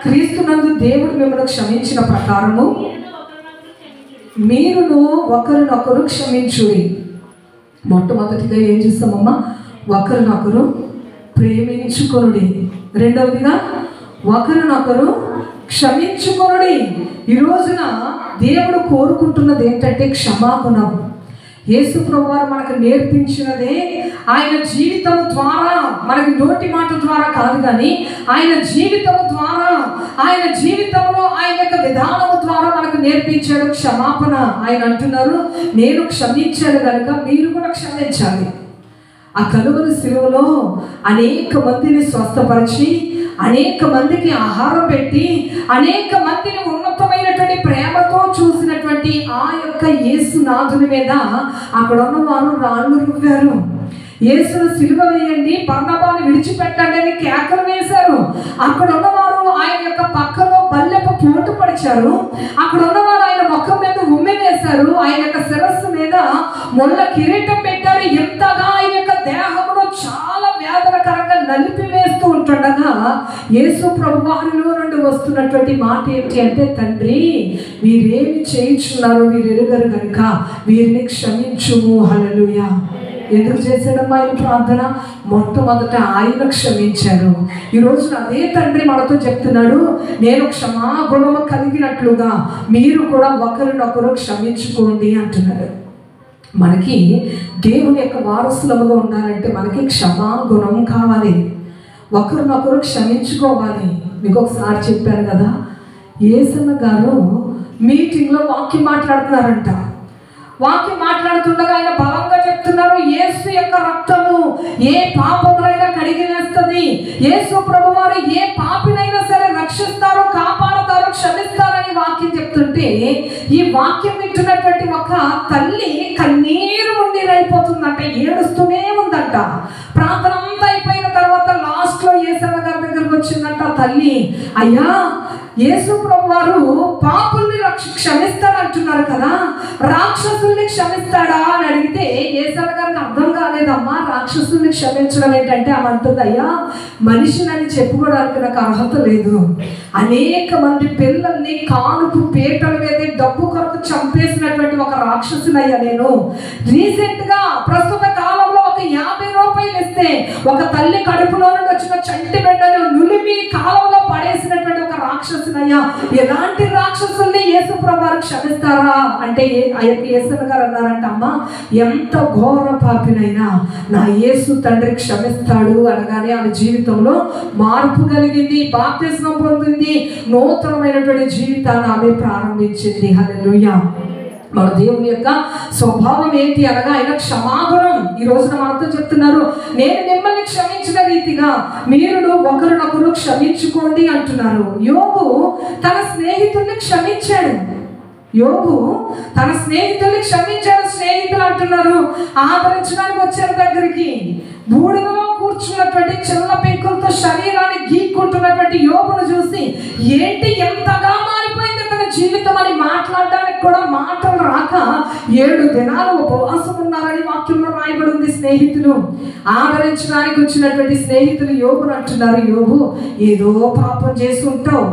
క్రీస్తునందు దేవుడు మిమ్మల్ని క్షమించిన ప్రకారము మీరును ఒకరినొకరు క్షమించుడి. మొట్టమొదటిగా ఏం చేస్తామమ్మా? ఒకరినొకరు ప్రేమించుకొనుడి. రెండవదిగా ఒకరినొకరు క్షమించుకోండి. ఈ రోజున దేవుడు కోరుకుంటున్నది ఏంటంటే క్షమాగుణం. యేసు ప్రభువారు మనకు నేర్పించినదే ఆయన జీవితం ద్వారా, మనకి నోటి మాట ద్వారా కాదు కానీ ఆయన జీవితం ద్వారా, ఆయన జీవితంలో ఆయన యొక్క విధానము ద్వారా మనకు నేర్పించాడు క్షమాపణ. ఆయన అంటున్నారు, నేను క్షమించాను కనుక మీరు కూడా క్షమించాలి. ఆ కలువరి శిలువలో అనేక మందిని స్వస్థపరిచి, అనేక మందికి ఆహారం పెట్టి, అనేక మందిని ఉన్నతమైనటువంటి ప్రేమతో చూసినటువంటి ఆ యొక్క యేసునాథుని మీద అక్కడ ఉన్న వారు రాళ్ళు రువ్వారు. యేసును సిలువ వేయండి, బర్నబాను విడిచిపెట్టండి అని కేకలు వేశారు. అక్కడ ఉన్నవారు ఆయన యొక్క పక్కలో బల్లెపు పోటు పడిచారు. అక్కడ ఉన్నవారు ఆయన ముఖం మీద ఉమ్మి వేశారు. ఆయన యొక్క శిరస్సు మీద ముళ్ళ కిరీటం పెట్టారు. ఎంతగా ఆయన యొక్క దేహంలో చాలా వేదనకరంగా నలిపి వేస్తూ ఉంటుండగా యేసు ప్రభువారిలో నుండి వస్తున్నటువంటి మాట ఏంటి అంటే, తండ్రి వీరేమి చేయించున్నారు వీరు ఎరుగరు కనుక వీరిని క్షమించుము. హల్లెలూయా. ఎందుకు చేశాడమ్మా ఆయన ప్రార్థన? మొట్టమొదట ఆయన క్షమించారు. ఈ రోజున అదే తండ్రి మనతో చెప్తున్నాడు, నేను క్షమాగుణము కలిగినట్లుగా మీరు కూడా ఒకరినొకరు క్షమించుకోండి అంటున్నాడు. మనకి దేవుని యొక్క వారసులుగా ఉండాలంటే మనకి క్షమాగుణం కావాలి, ఒకరినొకరు క్షమించుకోవాలి. మీకు ఒకసారి చెప్పాను కదా, యేసన్న గారు మీటింగ్లో వాక్యం మాట్లాడుతున్నారంట. వాక్యం మాట్లాడుతుండగా ఆయన బలంగా చెప్తున్నారు, యేసు యొక్క రక్తము ఏ పాపమునైనా కడిగివేస్తుంది. యేసు ప్రభువారు ఏ పాపినైనా సరే రక్షిస్తారు, కాపాడతారు, క్షమిస్తారని వాక్యం చెప్తుంటే ఈ వాక్యం వింటున్నటువంటి ఒక తల్లి కన్నీరు ఉండిరైపోతుందంట, ఏడుస్తూనే ఉందంట. ప్రార్థన అంతా అయిపోయిన తర్వాత లాస్ట్ లో యేసన్న గారి దగ్గరకు వచ్చిందంట తల్లి, అయ్యా యేసు ప్రభువారు పాపుల్ని క్షమిస్తాడంటున్నారు కదా, రాక్షసుల్ని క్షమిస్తాడా అని అడిగితే యేసన్న గారికి అర్థం కాలేదమ్మా. రాక్షసుల్ని క్షమించడం ఏంటంటే ఆమె అంటుంది, అయ్యా మనిషినని చెప్పుకోవడానికి నాకు అర్హత లేదు. అనేక మంది పిల్లల్ని కానుపు పీటల మీద డబ్బు కొరకు చంపేసినటువంటి ఒక రాక్షసునయ్యా నేను. రీసెంట్ గా ప్రస్తుత కాలంలో ఒక 50 రూపాయలు ఇస్తే ఒక తల్లి కడుపులో నుండి వచ్చిన చంటి బిడ్డను నులిమి కాలంలో పడేసినటువంటి ఒక రాక్షసునయ్యా. ఎలాంటి రాక్షసుల్ని యేసు ప్రభువారు క్షమిస్తారా అంటే యేసన్న గారు అన్నారంట, అమ్మ ఎంత ఘోర పాపినైనా నా యేసు తండ్రి క్షమిస్తాడు అనగానే ఆమె జీవితంలో మార్పు కలిగింది, బాప్తిస్మం పొందింది, నూతనమైనటువంటి జీవితాన్ని ఆమె ప్రారంభించింది. హల్లెలూయా. మన దేవుని యొక్క స్వభావం ఏంటి అనగా ఆయన క్షమాగుణం. ఈ రోజున మనతో చెప్తున్నారు, నేను మిమ్మల్ని క్షమించిన రీతిగా మీరు ఒకరినొకరు క్షమించుకోండి అంటున్నారు. యోబు తన స్నేహితుల్ని క్షమించాడు. యోబు తన స్నేహితుల్ని క్షమించాడు. స్నేహితులు అంటున్నారు, ఆదరించడానికి వచ్చారు దగ్గరికి. బూడిదలో కూర్చున్నటువంటి చిన్న పెంకులతో శరీరాన్ని గీక్కుంటున్నటువంటి యోబును చూసి ఏంటి ఎంతగా మారిపోయింది తన జీవితం అని మాట్లాడడానికి కూడా మాటలు రాక 7 దినాలు ఉపవాసం ఉన్నారని వాక్యంలో రాయబడి ఉంది. స్నేహితులు ఆదరించడానికి వచ్చినటువంటి స్నేహితులు యోబును అంటున్నారు, యోబు ఏదో పాపం చేసి ఉంటావు,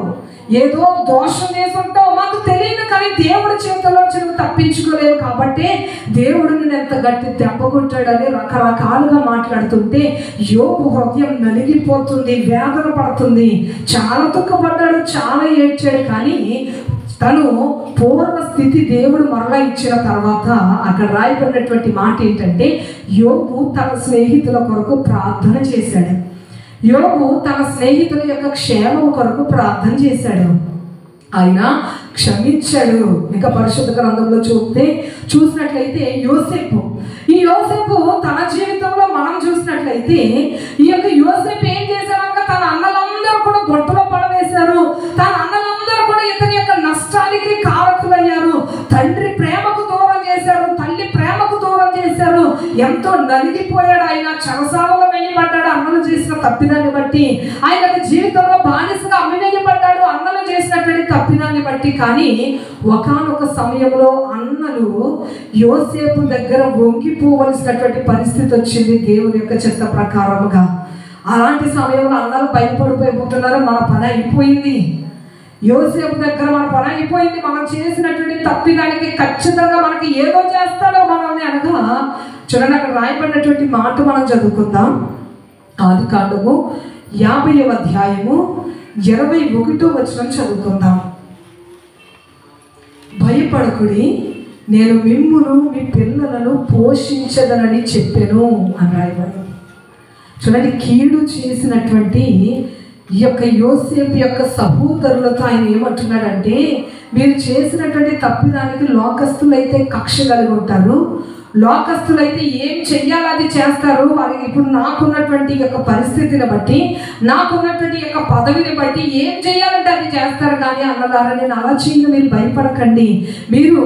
ఏదో దోషం చేసి ఉంటావు, మాకు తెలియదు, కానీ దేవుడి చేతుల్లో నువ్వు తప్పించుకోలేవు కాబట్టి దేవుడు నిన్ను ఎంత గట్టి దెబ్బ కొట్టాడని రకరకాలుగా మాట్లాడుతుంటే యోబు హృదయం నలిగిపోతుంది, వేదన పడుతుంది, చాలా దుఃఖపడ్డాడు, చాలా ఏడ్చాడు. కానీ తను పూర్వ స్థితి దేవుడు మరలా ఇచ్చిన తర్వాత అక్కడ రాయబడినటువంటి మాట ఏంటంటే, యోబు తన స్నేహితుల కొరకు ప్రార్థన చేశాడు. యోబు తన స్నేహితుల యొక్క క్షేమం కొరకు ప్రార్థన చేశాడు. ఆయన క్షమించాడు. ఇంకా పరిశుద్ధ గ్రంథంలో చూసినట్లయితే ఈ యోసేపు తన జీవితంలో మనం చూసినట్లయితే ఈ యొక్క యోసేపు ఏం చేశారనగా తన అన్నలందరూ కూడా గొంతులో పడవేశారు. తన అన్నలందరూ కూడా ఇతని యొక్క నష్టానికి కారకులయ్యారు. తండ్రి ప్రేమకు దూరం చేశారు, తల్లి ప్రేమకు దూరం చేశారు. ఎంతో నలిగిపోయాడు. ఆయన చెరసాలలో వేయబడ్డాడు అన్నలు చేసిన తప్పిదాన్ని బట్టి. ఆయన జీవితంలో బానిసగా అమ్మివేయబడ్డాడు అన్నలు చేసినటువంటి తప్పిదాన్ని బట్టి. కానీ ఒకానొక సమయంలో అన్నలు యోసేపు దగ్గర వంగిపోవలసినటువంటి పరిస్థితి వచ్చింది దేవుని యొక్క చిత్త ప్రకారముగా. అలాంటి సమయంలో అన్నలు భయపడిపోతున్నారు, మన పని అయిపోయింది, యోసేపు దగ్గర మన పని అయిపోయింది, మనం చేసినటువంటి తప్పిదానికి ఖచ్చితంగా మనకి ఏదో చేస్తాడో మనల్ని అనగా చూడండి అక్కడ రాయబడినటువంటి మాట మనం చదువుకుందాం. ఆదికాండము 50వ అధ్యాయము 21వ వచనం చదువుకుందాం. భయపడకుడి, నేను మిమ్మును మీ పిల్లలను పోషించదనని చెప్పాను అని రాయబడింది. చూడండి, కీడు చేసినటువంటి ఈ యొక్క యోసేపు యొక్క సహోదరులతో ఆయన ఏమంటున్నాడంటే, మీరు చేసినటువంటి తప్పిదానికి లోకస్తులైతే కక్ష కలిగి ఉంటారు, లోకస్తులైతే ఏం చెయ్యాలో అది చేస్తారు. వారికి ఇప్పుడు నాకున్నటువంటి యొక్క పరిస్థితిని బట్టి, నాకున్నటువంటి యొక్క పదవిని బట్టి ఏం చేయాలంటే అది చేస్తారు. కానీ అన్నదారా, నేను అలా చేయను, మీరు భయపడకండి. మీరు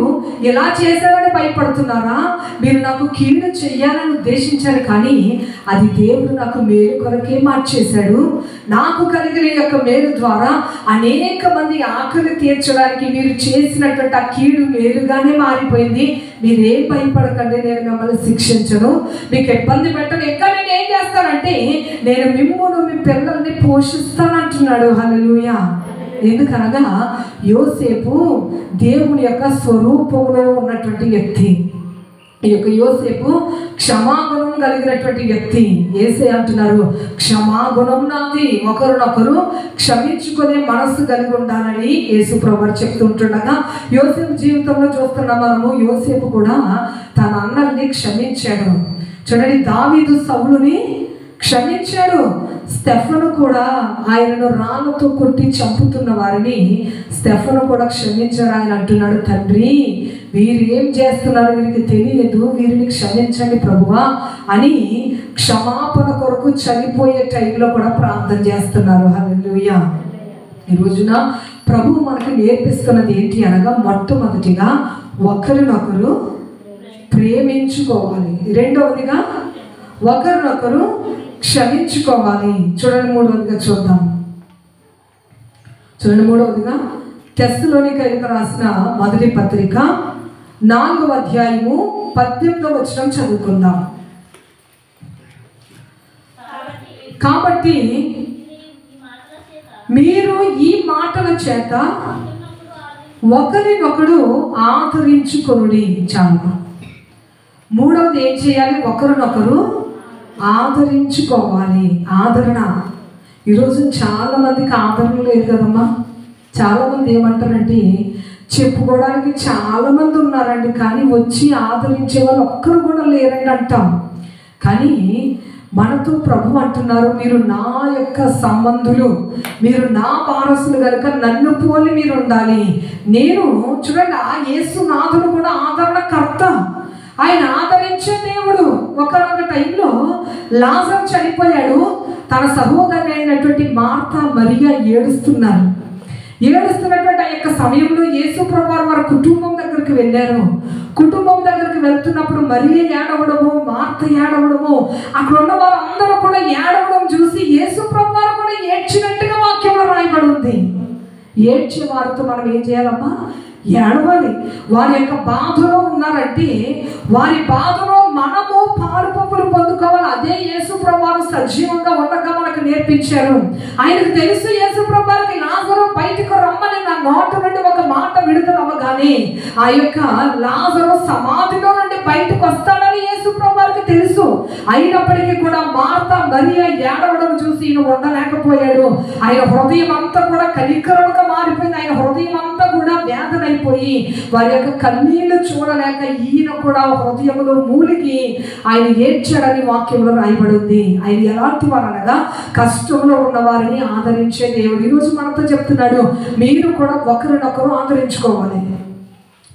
ఎలా చేశారని భయపడుతున్నారా? మీరు నాకు కీడు చెయ్యాలని ఉద్దేశించారు, కానీ అది దేవుడు నాకు మేలు కొరకే మార్చేశాడు. నాకు కలిగిన యొక్క మేలు ద్వారా అనేక మంది ఆకలి తీర్చడానికి మీరు చేసినటువంటి ఆ కీడు మేలుగానే మారిపోయింది. మీరేం భయపడకండి, నేను మిమ్మల్ని శిక్షించను, మీకు ఇబ్బంది పెట్టను. ఇంకా నేను ఏం చేస్తానంటే, నేను మిమ్మును మీ పిల్లల్ని పోషిస్తానంటున్నాడు. హల్లెలూయా. ఎందుకనగా యోసేపు దేవుని యొక్క స్వరూపంలో ఉన్నటువంటి వ్యక్తి. ఈ యొక్క యోసేపు క్షమాగుణం కలిగినటువంటి వ్యక్తి. యేసే అంటున్నారు, క్షమాగుణం నాది, ఒకరినొకరు క్షమించుకునే మనస్సు కలిగి ఉండాలని యేసు ప్రభువు చెప్తుంటుండగా, యోసేపు జీవితంలో చూస్తున్న మనము యోసేపు కూడా తన అన్నల్ని క్షమించాడు. చూడండి, దావీదు సౌలుని క్షమించాడు. స్టెఫను కూడా ఆయనను రాళ్ళతో కొట్టి చంపుతున్న వారిని స్టెఫను కూడా క్షమించాడు. ఆయన అంటున్నాడు, తండ్రి వీరు ఏం చేస్తున్నారు, వీరికి తెలియదు, వీరిని క్షమించండి ప్రభువా అని క్షమాపణ కొరకు చనిపోయే టైంలో కూడా ప్రార్థన చేస్తున్నారు. హల్లెలూయా. ఈ రోజున ప్రభువు మనకు నేర్పిస్తున్నది ఏంటి అనగా, మొట్టమొదటిగా ఒకరినొకరు ప్రేమించుకోవాలి. రెండవదిగా ఒకరినొకరు క్షమించుకోవాలి. చూడండి, మూడవదిగా చూద్దాం. చూడండి, మూడవదిగా తెస్సలోనికైలకు రాసిన మొదటి పత్రిక 4వ అధ్యాయము 18వ వచనం చదువుకుందాం. కాబట్టి మీరు ఈ మాటల చేత ఒకరినొకడు ఆదరించుకొనుడి. చాలు. మూడవది ఏం చేయాలి? ఒకరినొకరు ఆదరించుకోవాలి. ఆదరణ. ఈరోజు చాలా మందికి ఆదరణ లేదు కదమ్మా. చాలామంది ఏమంటారంటే, చెప్పుకోవడానికి చాలామంది ఉన్నారండి, కానీ వచ్చి ఆదరించే వాళ్ళు ఒక్కరు కూడా లేరండి అంటాం. కానీ మనతో ప్రభు అంటున్నారు, మీరు నా యొక్క సంబంధులు, మీరు నా వారసులు కనుక నన్ను పోలి మీరు ఉండాలి. నేను చూడండి, ఆ యేసునాథుడు కూడా ఆదరణకర్త, ఆయన ఆదరించే దేవుడు. ఒకనొక టైంలో లాజరు చనిపోయాడు. తన సహోదరి అయినటువంటి మార్తా మరియా ఏడుస్తున్నారు. ఏడుస్తున్నటువంటి ఆ యొక్క సమయంలో యేసు ప్రభువారు వారి కుటుంబం దగ్గరికి వెళ్ళారు. కుటుంబం దగ్గరికి వెళ్తున్నప్పుడు మరియ ఏడవడము, మార్త ఏడవడము, అక్కడ ఉన్న వారందరూ కూడా ఏడవడం చూసి యేసు ప్రభువారు కూడా ఏడ్చినట్టుగా వాక్యంలో రాయబడి ఉంది. ఏడ్చే వారితో మనం ఏం చేయాలమ్మా? ఏడవాలి. వారి యొక్క బాధలో ఉన్నారంటే వారి బాధలో మనము పాలుపంపులు పొందుకోవాలి. అదే యేసు ప్రభువారు సజీవంగా ఉండగా మనకు నేర్పించారు. ఆయనకు తెలుసు, యేసు ప్రభువారికి లాజరు బయటకు రమ్మని నా నోటి నుండి ఒక మాట విడుదల అవ్వగానే ఆ యొక్క లాజరు సమాధిలో నుండి బయటకు వస్తాడని యేసు ప్రభువారికి తెలుసు. అయినప్పటికీ కూడా మార్త మరియా ఏడవడం చూసి ఈయన ఉండలేకపోయాడు. ఆయన హృదయం అంతా కూడా కనికరంగా మారిపోయింది. ఆయన హృదయం అంతా కూడా వేదన అయిపోయి వారి యొక్క కన్నీళ్లు చూడలేక ఈయన కూడా హృదయంలో మూలిగి ఆయన ఏడ్చాడని వాక్యంలో రాయబడి ఉంది. ఆయన ఎలాంటి వారు అనగా, కష్టంలో ఉన్న వారిని ఆదరించే దేవుడు. ఈరోజు మనతో చెప్తున్నాడు, మీరు కూడా ఒకరినొకరు ఆదరించుకోవాలి.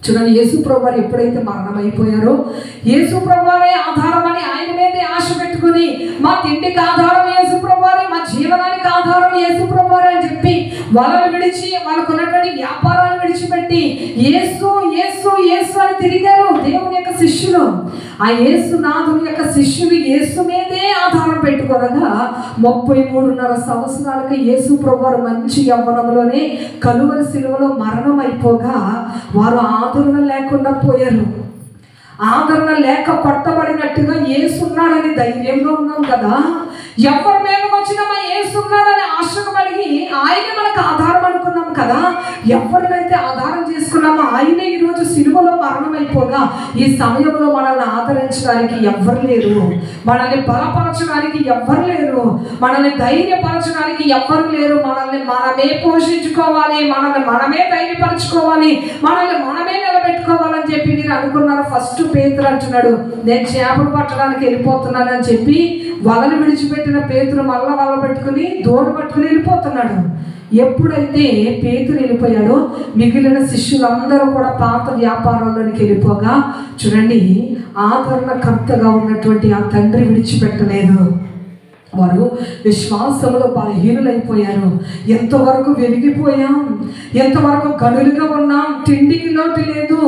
చూడండి, యేసు ప్రభువారు ఎప్పుడైతే మరణమైపోయారో, యేసు ప్రభువారే ఆధారమని ఆయన మీదే ఆశ పెట్టుకుని, మా తిండికి ఆధారం యేసు ప్రభువారే, మా జీవనానికి ఆధారం యేసు ప్రభువారే అని చెప్పి వాళ్ళని విడిచి, వాళ్ళకు ఉన్నటువంటి వ్యాపారాన్ని విడిచిపెట్టి యేసు యేసు యేసు అని తిరిగారు దేవుని యొక్క శిష్యులు. ఆ యేసునాథుని యొక్క శిష్యులు యేసు మీదే ఆధారం పెట్టుకోనగా 33.5 సంవత్సరాలకి యేసు ప్రభువారు మంచి యవ్వనంలోనే కలువరి శిలువలో మరణం అయిపోగా వారు ఆదరణ లేకుండా పోయారు. ఆదరణ లేక కొట్టబడినట్టుగా యేసున్నాడని ధైర్యంగా ఉన్నాం కదా. ఎవరి మీద వచ్చినా మా యేసున్నాడని ఆశకు కలిగి ఆయన మనకు ఆధారం అనుకున్నాం కదా. ఎవరినైతే ఆధారం చేసుకున్నామో ఆయనే ఈరోజు సిలువలో మరణం భారమైపోగా ఈ సమయంలో మనల్ని ఆదరించడానికి ఎవ్వరు లేరు, మనల్ని బలపరచడానికి ఎవ్వరు లేరు, మనల్ని ధైర్యపరచడానికి ఎవ్వరు లేరు. మనల్ని మనమే పోషించుకోవాలి, మనల్ని మనమే ధైర్యపరచుకోవాలి, మనల్ని మనమే నిలబెట్టుకోవాలని చెప్పి మీరు అనుకున్నారు. ఫస్ట్ పేతురు అంటున్నాడు, నేను చేపలు పట్టడానికి వెళ్ళిపోతున్నానని చెప్పి వలలు విడిచిపెట్టిన పేతురు మళ్ళా వల పెట్టుకుని దోడు పట్టుకుని వెళ్ళిపోతున్నాడు. ఎప్పుడైతే పేతురు వెళ్ళిపోయాడో మిగిలిన శిష్యులందరూ కూడా పాత వ్యాపారంలోనికి వెళ్ళిపోగా చూడండి, ఆదరణకర్తగా ఉన్నటువంటి ఆ తండ్రి విడిచిపెట్టలేదు. వారు విశ్వాసంలో బలహీనులైపోయారు. ఎంతవరకు వెలిగిపోయాం, ఎంతవరకు గనులుగా ఉన్నాం. తిండికి లోటు లేదు.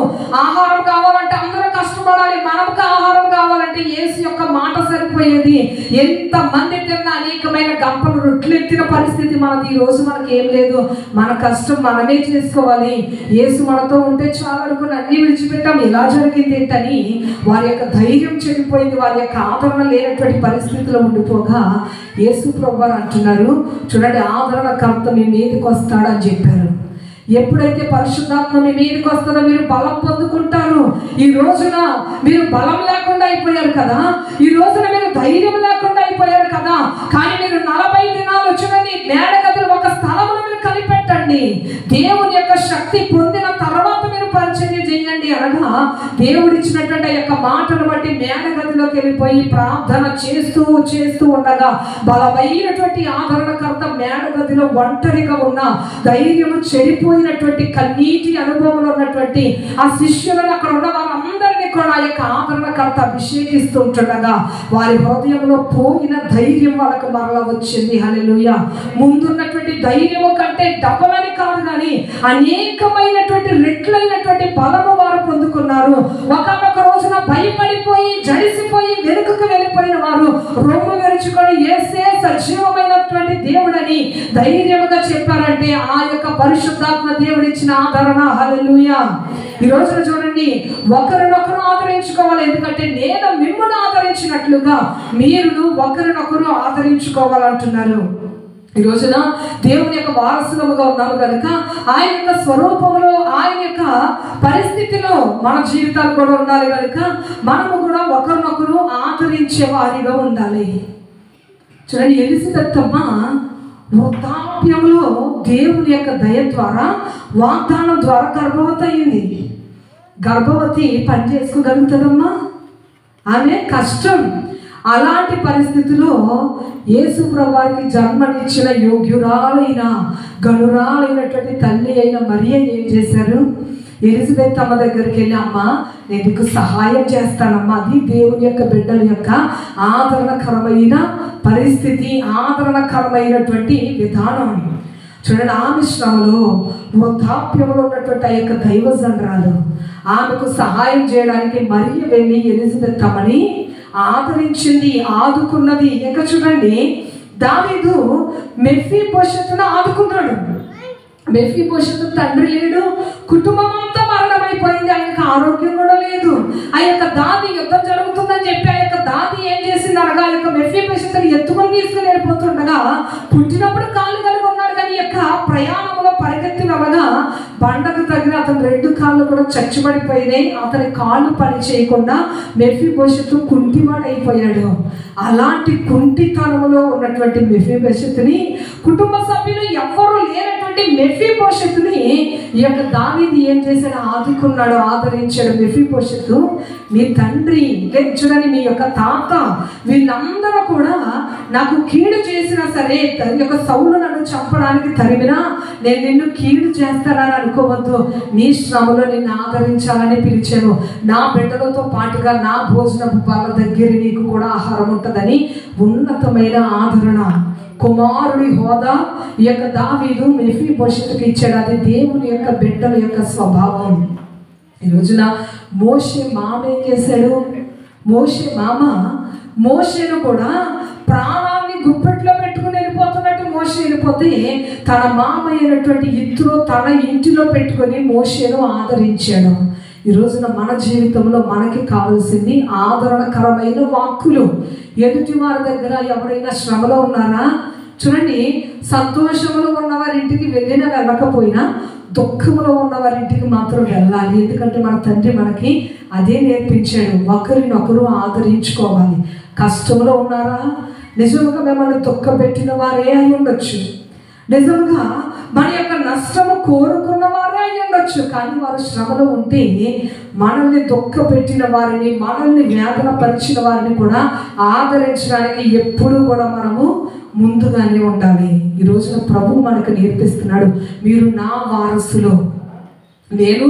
ఆహారం కావాలంటే అందరూ కష్టపడాలి, మనకు ఆహారం కావాలంటే యేసు యొక్క మాట సరిపోయేది. ఎంతమంది తిన్నా అనేకమైన గంపలు రొట్టెలు ఎత్తిన పరిస్థితి మనది. ఈ రోజు మనకి ఏం లేదు, మన కష్టం మనమే చేసుకోవాలి. యేసు మనతో ఉంటే చాలా అనుకుని అన్ని విడిచిపెట్టాం. ఎలా జరిగింది ఏంటని వారి యొక్క ధైర్యం చెడిపోయింది, వారి యొక్క ఆదరణ లేనటువంటి పరిస్థితిలో ఉండిపోగా యేసు ప్రభువారు అంటున్నారు, చూడండి, ఆదరణకర్త మీ మీదకి వస్తాడని చెప్పారు. ఎప్పుడైతే పరిశుద్ధాత్మ మీ మీదకి వస్తుందో మీరు బలం పొందుకుంటారు. ఈ రోజున మీరు బలం లేకుండా అయిపోయారు కదా, ఈ రోజున మీరు ధైర్యం లేకుండా అయిపోయారు కదా. కానీ మీరు 40 దినాలు చూడండి, మేడగదులు ఒక స్థలంలో మీరు కనిపెట్టండి. దేవుని యొక్క శక్తి పొందిన తర్వాత మీరు పరిచర్య చేయండి అనగా దేవుడిచ్చినటువంటి ఆ యొక్క మాటను బట్టి మేడగదిలోకి వెళ్ళిపోయి ప్రార్థన చేస్తూ చేస్తూ ఉండగా బలమైనటువంటి ఆదరణకర్త మేడగదిలో ఒంటరిగా ఉన్న ధైర్యము చెడిపోయినటువంటి కన్నీటి అనుభవంలో ఉన్నటువంటి ఆ శిష్యులను అక్కడ ఉన్న వారందరినీ కూడా ఆ యొక్క ఆదరణకర్త అభిషేకిస్తూ ఉంటుండగా వారి హృదయంలో పోయిన ధైర్యం వాళ్ళకు మరలా వచ్చింది. హల్లెలూయా. ముందున్నటువంటి ధైర్యము కంటే డబల్ అని కాదు, కానీ అనేకమైనటువంటి రెట్లైనటువంటి బలము వారు పొందుకున్నారు. ఒకనొక రోజున భయపడిపోయి జడిసిపోయి వెనుకకు వెళ్ళిపోయిన వారు రొమ్ము విరుచుకొని యేసే సజీవమైనటువంటి దేవుడని ధైర్యముగా చెప్పారంటే ఆ యొక్క పరిశుద్ధాత్మ దేవుడిచ్చిన ఆదరణ. హల్లెలూయా. ఈ రోజున చూడండి, ఒకరినొకరు ఆదరించుకోవాలి. ఎందుకంటే నేను మిమ్మల్ని ఆదరించినట్లుగా మీరును ఒకరినొకరు ఆదరించుకోవాలంటున్నారు. ఈ రోజున దేవుని యొక్క వారసులుగా ఉన్నాము కనుక ఆయన యొక్క స్వరూపంలో ఆయన యొక్క పరిస్థితిలో మన జీవితాలు కూడా ఉండాలి కనుక మనము కూడా ఒకరినొకరు ఆదరించే వారిగా ఉండాలి. చూడండి, ఎలిజబెత్ అమ్మ వృద్ధాప్యంలో దేవుని యొక్క దయ ద్వారా వాగ్దానం ద్వారా గర్భవతి అయింది. గర్భవతి పని చేసుకోగలుగుతుందమ్మా, ఆమె కష్టం. అలాంటి పరిస్థితిలో యేసు ప్రభువారికి జన్మనిచ్చిన యోగ్యురాలైన గనురాలైనటువంటి తల్లి అయిన మరియ ఏం చేశారు? ఎలిజబెత్ అమ్మ దగ్గరికి వెళ్ళి, అమ్మ నేను నీకు సహాయం చేస్తానమ్మా. అది దేవుని యొక్క బిడ్డల యొక్క ఆదరణకరమైన పరిస్థితి, ఆదరణకరమైనటువంటి విధానం. చూడండి, ఆమె శ్రమలో వృద్ధాప్యంలో ఉన్నటువంటి ఆ యొక్క దైవజనరాలు ఆమెకు సహాయం చేయడానికి మరియ వెళ్ళి ఎలిజబెత్ అమ్మని ఆదరించింది, ఆదుకున్నది. ఇంకా చూడండి, దావీదు మెఫీబోషెతును ఆదుకున్నాడు. మెఫీబోషెతు తండ్రి లేడు, కుటుంబం అంతా మరణమైపోయింది, ఆయనకు ఆరోగ్యం కూడా లేదు. ఆ యొక్క దాది యుద్ధం జరుగుతుందని చెప్పి ఆ యొక్క దాది ఏం చేసింది అనగా ఆ యొక్క మెఫీబోషెతును ఎత్తుకొని తీసుకుని వెళ్ళిపోతుండగా పుట్టినప్పుడు కాళ్ళు కలిగి ఉన్నాడు, కానీ యొక్క ప్రయాణంలో పరిగెత్తినవగా బండకు తగిన అతని 2 కాళ్ళు కూడా చచ్చిపడిపోయినాయి. అతని కాళ్ళు పని చేయకుండా మెఫీబోషెతు కుంటివాడైపోయాడు. అలాంటి కుంటితనంలో ఉన్నటువంటి మెఫీబోషెతుని కుటుంబ సభ్యులు ఎవ్వరూ లేనటువంటి మెఫీబోషెతుని ఈ యొక్క దావీదు ఏం చేశాడు? ఆదుకున్నాడు, ఆదరించాడు. మెఫీబోషెతు మీ తండ్రి చూడని మీ యొక్క తాత వీళ్ళందరూ కూడా నాకు కీడు చేసినా సరే, ఈ యొక్క సౌలు నన్ను చంపడానికి తరిమినా నేను నిన్ను కీడు చేస్తానని అనుకోవద్దు. నీ శ్రమలో నిన్ను ఆదరించాలని పిలిచాను. నా బిడ్డలతో పాటుగా నా భోజనపు వాళ్ళ దగ్గర నీకు కూడా ఆహారం ఉంటుందని ఉన్నతమైన ఆదరణ, కుమారుడి హోదా ఈ యొక్క దావీదు మెఫీబోషెతుకు ఇచ్చాడు. అది దేవుని యొక్క బిడ్డల యొక్క స్వభావం. ఈ రోజున మోషే మామ ఏం చేశాడు? మోషే మామ మోషేను కూడా ప్రాణాన్ని గుప్పెట్లో పెట్టుకుని వెళ్ళిపోతున్నట్టు మోషే వెళ్ళిపోతే తన మామ అయినటువంటి ఇత్రో తన ఇంటిలో పెట్టుకొని మోషేను ఆదరించాడు. ఈ రోజున మన జీవితంలో మనకి కావాల్సింది ఆదరణకరమైన వాక్కులు. ఎదుటి వారి దగ్గర ఎవరైనా శ్రమలో ఉన్నారా? చూడండి, సంతోషంలో ఉన్నవారి ఇంటికి వెళ్ళినా వెళ్ళకపోయినా దుఃఖంలో ఉన్నవారి ఇంటికి మాత్రం మాత్రం వెళ్ళాలి. ఎందుకంటే మన తండ్రి మనకి అదే నేర్పించాడు, ఒకరినొకరు ఆదరించుకోవాలి. కష్టంలో ఉన్నారా? నిజంగా మిమ్మల్ని దుఃఖపెట్టిన వారే అయి ఉండొచ్చు, నిజంగా మన యొక్క నష్టము కోరుకున్న వారే అయి ఉండొచ్చు. కానీ వారు శ్రమలో ఉంటే మనల్ని దుఃఖపెట్టిన వారిని, మనల్ని వేదన పరిచిన వారిని కూడా ఆదరించడానికి ఎప్పుడూ కూడా మనము ముందుగానే ఉండాలి. ఈ రోజున ప్రభువు మనకు నేర్పిస్తున్నాడు, మీరు నా వారసులు, నేను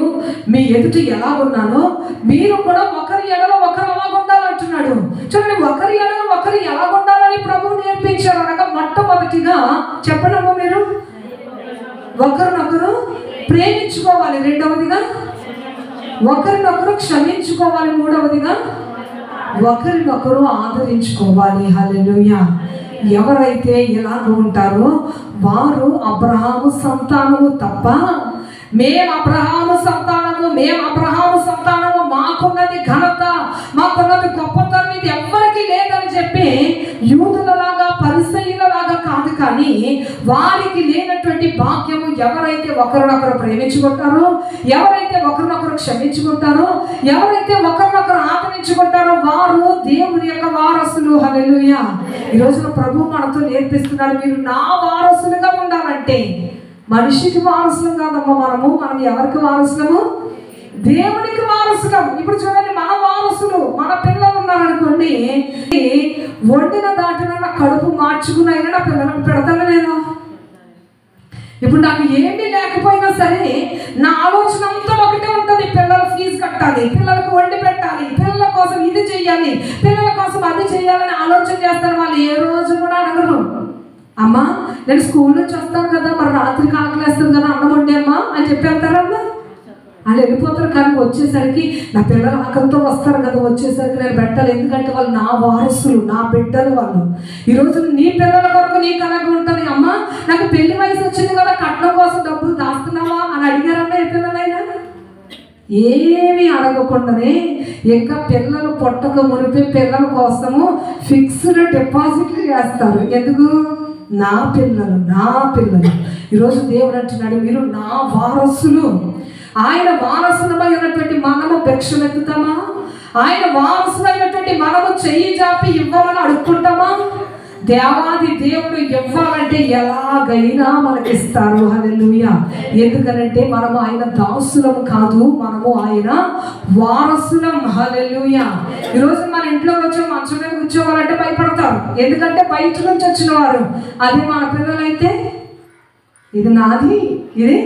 మీ ఎదుట ఎలా ఉన్నానో మీరు కూడా ఒకరి ఎడలో ఒకరు అలాగ ఉండాలంటున్నాడు. చూడండి, ఒకరి ఎడలో ఒకరు ఎలా ఉండాలని ప్రభువు నేర్పించారు అనగా, మొట్టమొదటిగా చెప్పనమ్మా మీరు ఒకరినొకరు ప్రేమించుకోవాలి, రెండవదిగా ఒకరినొకరు క్షమించుకోవాలి, మూడవదిగా ఒకరినొకరు ఆదరించుకోవాలి. హల్లెలూయా. ఎవరైతే ఇలాగ ఉంటారో వారు అబ్రహాము సంతానము తప్ప, మేము అబ్రహాము సంతానము, మాకున్నది ఘనత, మాకున్నది గొప్పతనం ఇది ఎవ్వరికి లేదని చెప్పి యూదులలాగా పరిసయ్యులలాగా కాదు, కానీ వారికి లేనటువంటి భాగ్యము ఎవరైతే ఒకరినొకరు ప్రేమించుకుంటారో, ఎవరైతే ఒకరినొకరు క్షమించుకుంటారో, ఎవరైతే ఒకరినొకరు ఆదరించుకుంటారో వారు దేవుని యొక్క వారసులు. హల్లెలూయా. ఈ రోజున ప్రభువు మనతో నేర్పిస్తున్నాడు, మీరు నా వారసులుగా ఉండాలంటే మనిషికి వారసులం కాదమ్మా, మనం ఎవరికి వారసులము? దేవునికి వారసులం. ఇప్పుడు చూడండి, మన వారసులు మన పిల్లలు ఉన్నారనుకోండి, వండిన దాటిన కడుపు మార్చుకుని నా పిల్లలకు పెడతాను లేదా? ఇప్పుడు నాకు ఏమీ లేకపోయినా సరే నా ఆలోచన అంతా ఒకటే ఉంటుంది, పిల్లల ఫీజు కట్టాలి, పిల్లలకు వండి పెట్టాలి, పిల్లల కోసం ఇది చెయ్యాలి, పిల్లల కోసం అది చెయ్యాలని ఆలోచన చేస్తారు. వాళ్ళు ఏ రోజు కూడా అడగరు, అమ్మా నేను స్కూల్ నుంచి వస్తాను కదా, మరి రాత్రికి ఆకలేస్తుంది కదా, అన్నం వండి అమ్మా అని చెప్పి వెళ్తారమ్మా. వాళ్ళు వెళ్ళిపోతారు. కానీ వచ్చేసరికి నా పిల్లలు ఆకలితో వస్తారు కదా, వచ్చేసరికి నేను పెట్టాలి. ఎందుకంటే వాళ్ళు నా వారసులు, నా బిడ్డలు వాళ్ళు. ఈరోజు నీ పిల్లల కొరకు నీకు అలాగే ఉంటుంది, అమ్మా నాకు పెళ్లి వయసు వచ్చింది కదా, కట్నం కోసం డబ్బులు దాస్తున్నావా అని అడిగారమ్మా ఏ పిల్లలైనా? ఏమీ అడగకుండానే ఇంకా పిల్లలు పుట్టక మునిపి పిల్లల కోసము ఫిక్స్డ్ డిపాజిట్లు చేస్తారు. ఎందుకు? నా పిల్లలు. ఈరోజు దేవుడు అంటున్నాడు, మీరు నా వారసులు. ఆయన వారసులమై ఉన్నటువంటి మనము భిక్షమెత్తుతామా? ఆయన వారసులైనటువంటి మనము చెయ్యి జాపి ఇవ్వమని అడుక్కుంటామా? దేవాది దేవుడు ఇవ్వాలంటే ఎలాగైనా మనకిస్తారు. హల్లెలూయా. ఎందుకనంటే మనము ఆయన దాసులము కాదు, మనము ఆయన వారసులం. హల్లెలూయా. ఈరోజు మన ఇంట్లో వచ్చి మంచం మీద కూర్చోవాలంటే భయపడతారు, ఎందుకంటే బయట నుంచి వచ్చిన వారు. అదే మన పిల్లలైతే ఇది నాది, ఇది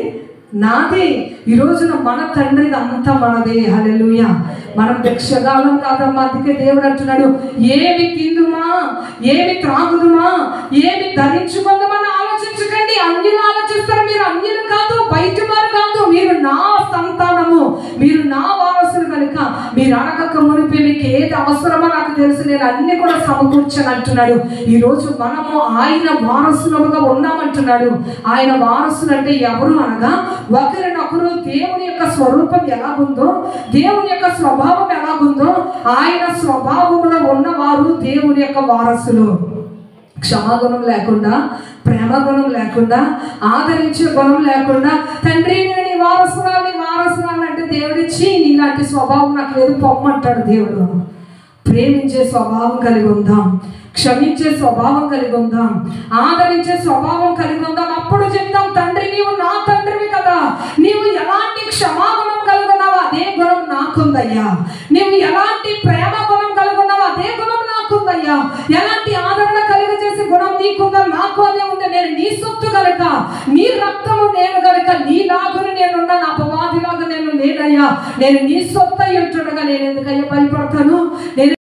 నాది. ఈ రోజున మన తండ్రి అంతా మనదే. హల్లెలూయా. మనం భిక్షగాలం కాదమ్మా. అందుకే దేవుడు అంటున్నాడు, ఏమి తిందుమా, ఏమి త్రాగుదుమా, ఏమి ధరించుకుందామని ఆలోచించకండి. అన్యులు ఆలోచిస్తారు, మీరు అన్యులు కాదు, బయట వారు కాదు, మీరు నా సంతానము, మీరు నా వారసులు కనుక మీరు అడగక మునిపి మీకు ఏది అవసరమో నాకు తెలుసు, నేను అన్ని కూడా సమకూర్చని అంటున్నాడు. ఈరోజు మనము ఆయన వారసులముగా ఉన్నామంటున్నాడు. ఆయన వారసులు అంటే ఎవరు అనగా, ఒకరినొకరు దేవుని యొక్క స్వరూపం ఎలాగుందో, దేవుని యొక్క స్వభావం ఎలాగుందో, ఆయన స్వభావంలో ఉన్నవారు దేవుని యొక్క వారసులు. క్షమాగుణం లేకుండా, ప్రేమ గుణం లేకుండా, ఆదరించే గుణం లేకుండా, తండ్రి నేను నీ వారసురాలు అంటే దేవుడిచ్చి నీలాంటి స్వభావం నాకు లేదు పొమ్మంటాడు దేవుడు. ప్రేమించే స్వభావం కలిగి ఉందాం, క్షమించే స్వభావం కలిగి ఉందాం, ఆదరించే స్వభావం కలిగి ఉందాం. అప్పుడు చెప్తాం, తండ్రి నీవు నా తండ్రివి కదా, నీవు ఎలాంటి క్షమాగుణం కలిగి ఉన్నావు అదే గుణం నాకుందయ్యా, నీవు ఎలాంటి ప్రేమ గుణం కలిగి ఉన్నావు అదే గుణం నాకుందయ్యా, ఎలాంటి ఆదరణ కలిగి చేసే గుణం నీకుందా నాకు అదే ఉంది. నేను నీ సొత్తు కనుక, నీ రక్తము నేను కనుక, నీ లాగును నేనున్నా, నా అపవాదిలాగా నేను లేనయ్యా, నేను నీ సొత్తు అయి ఉంటుండగా నేను ఎందుకయ్యా భయపడతాను? నేను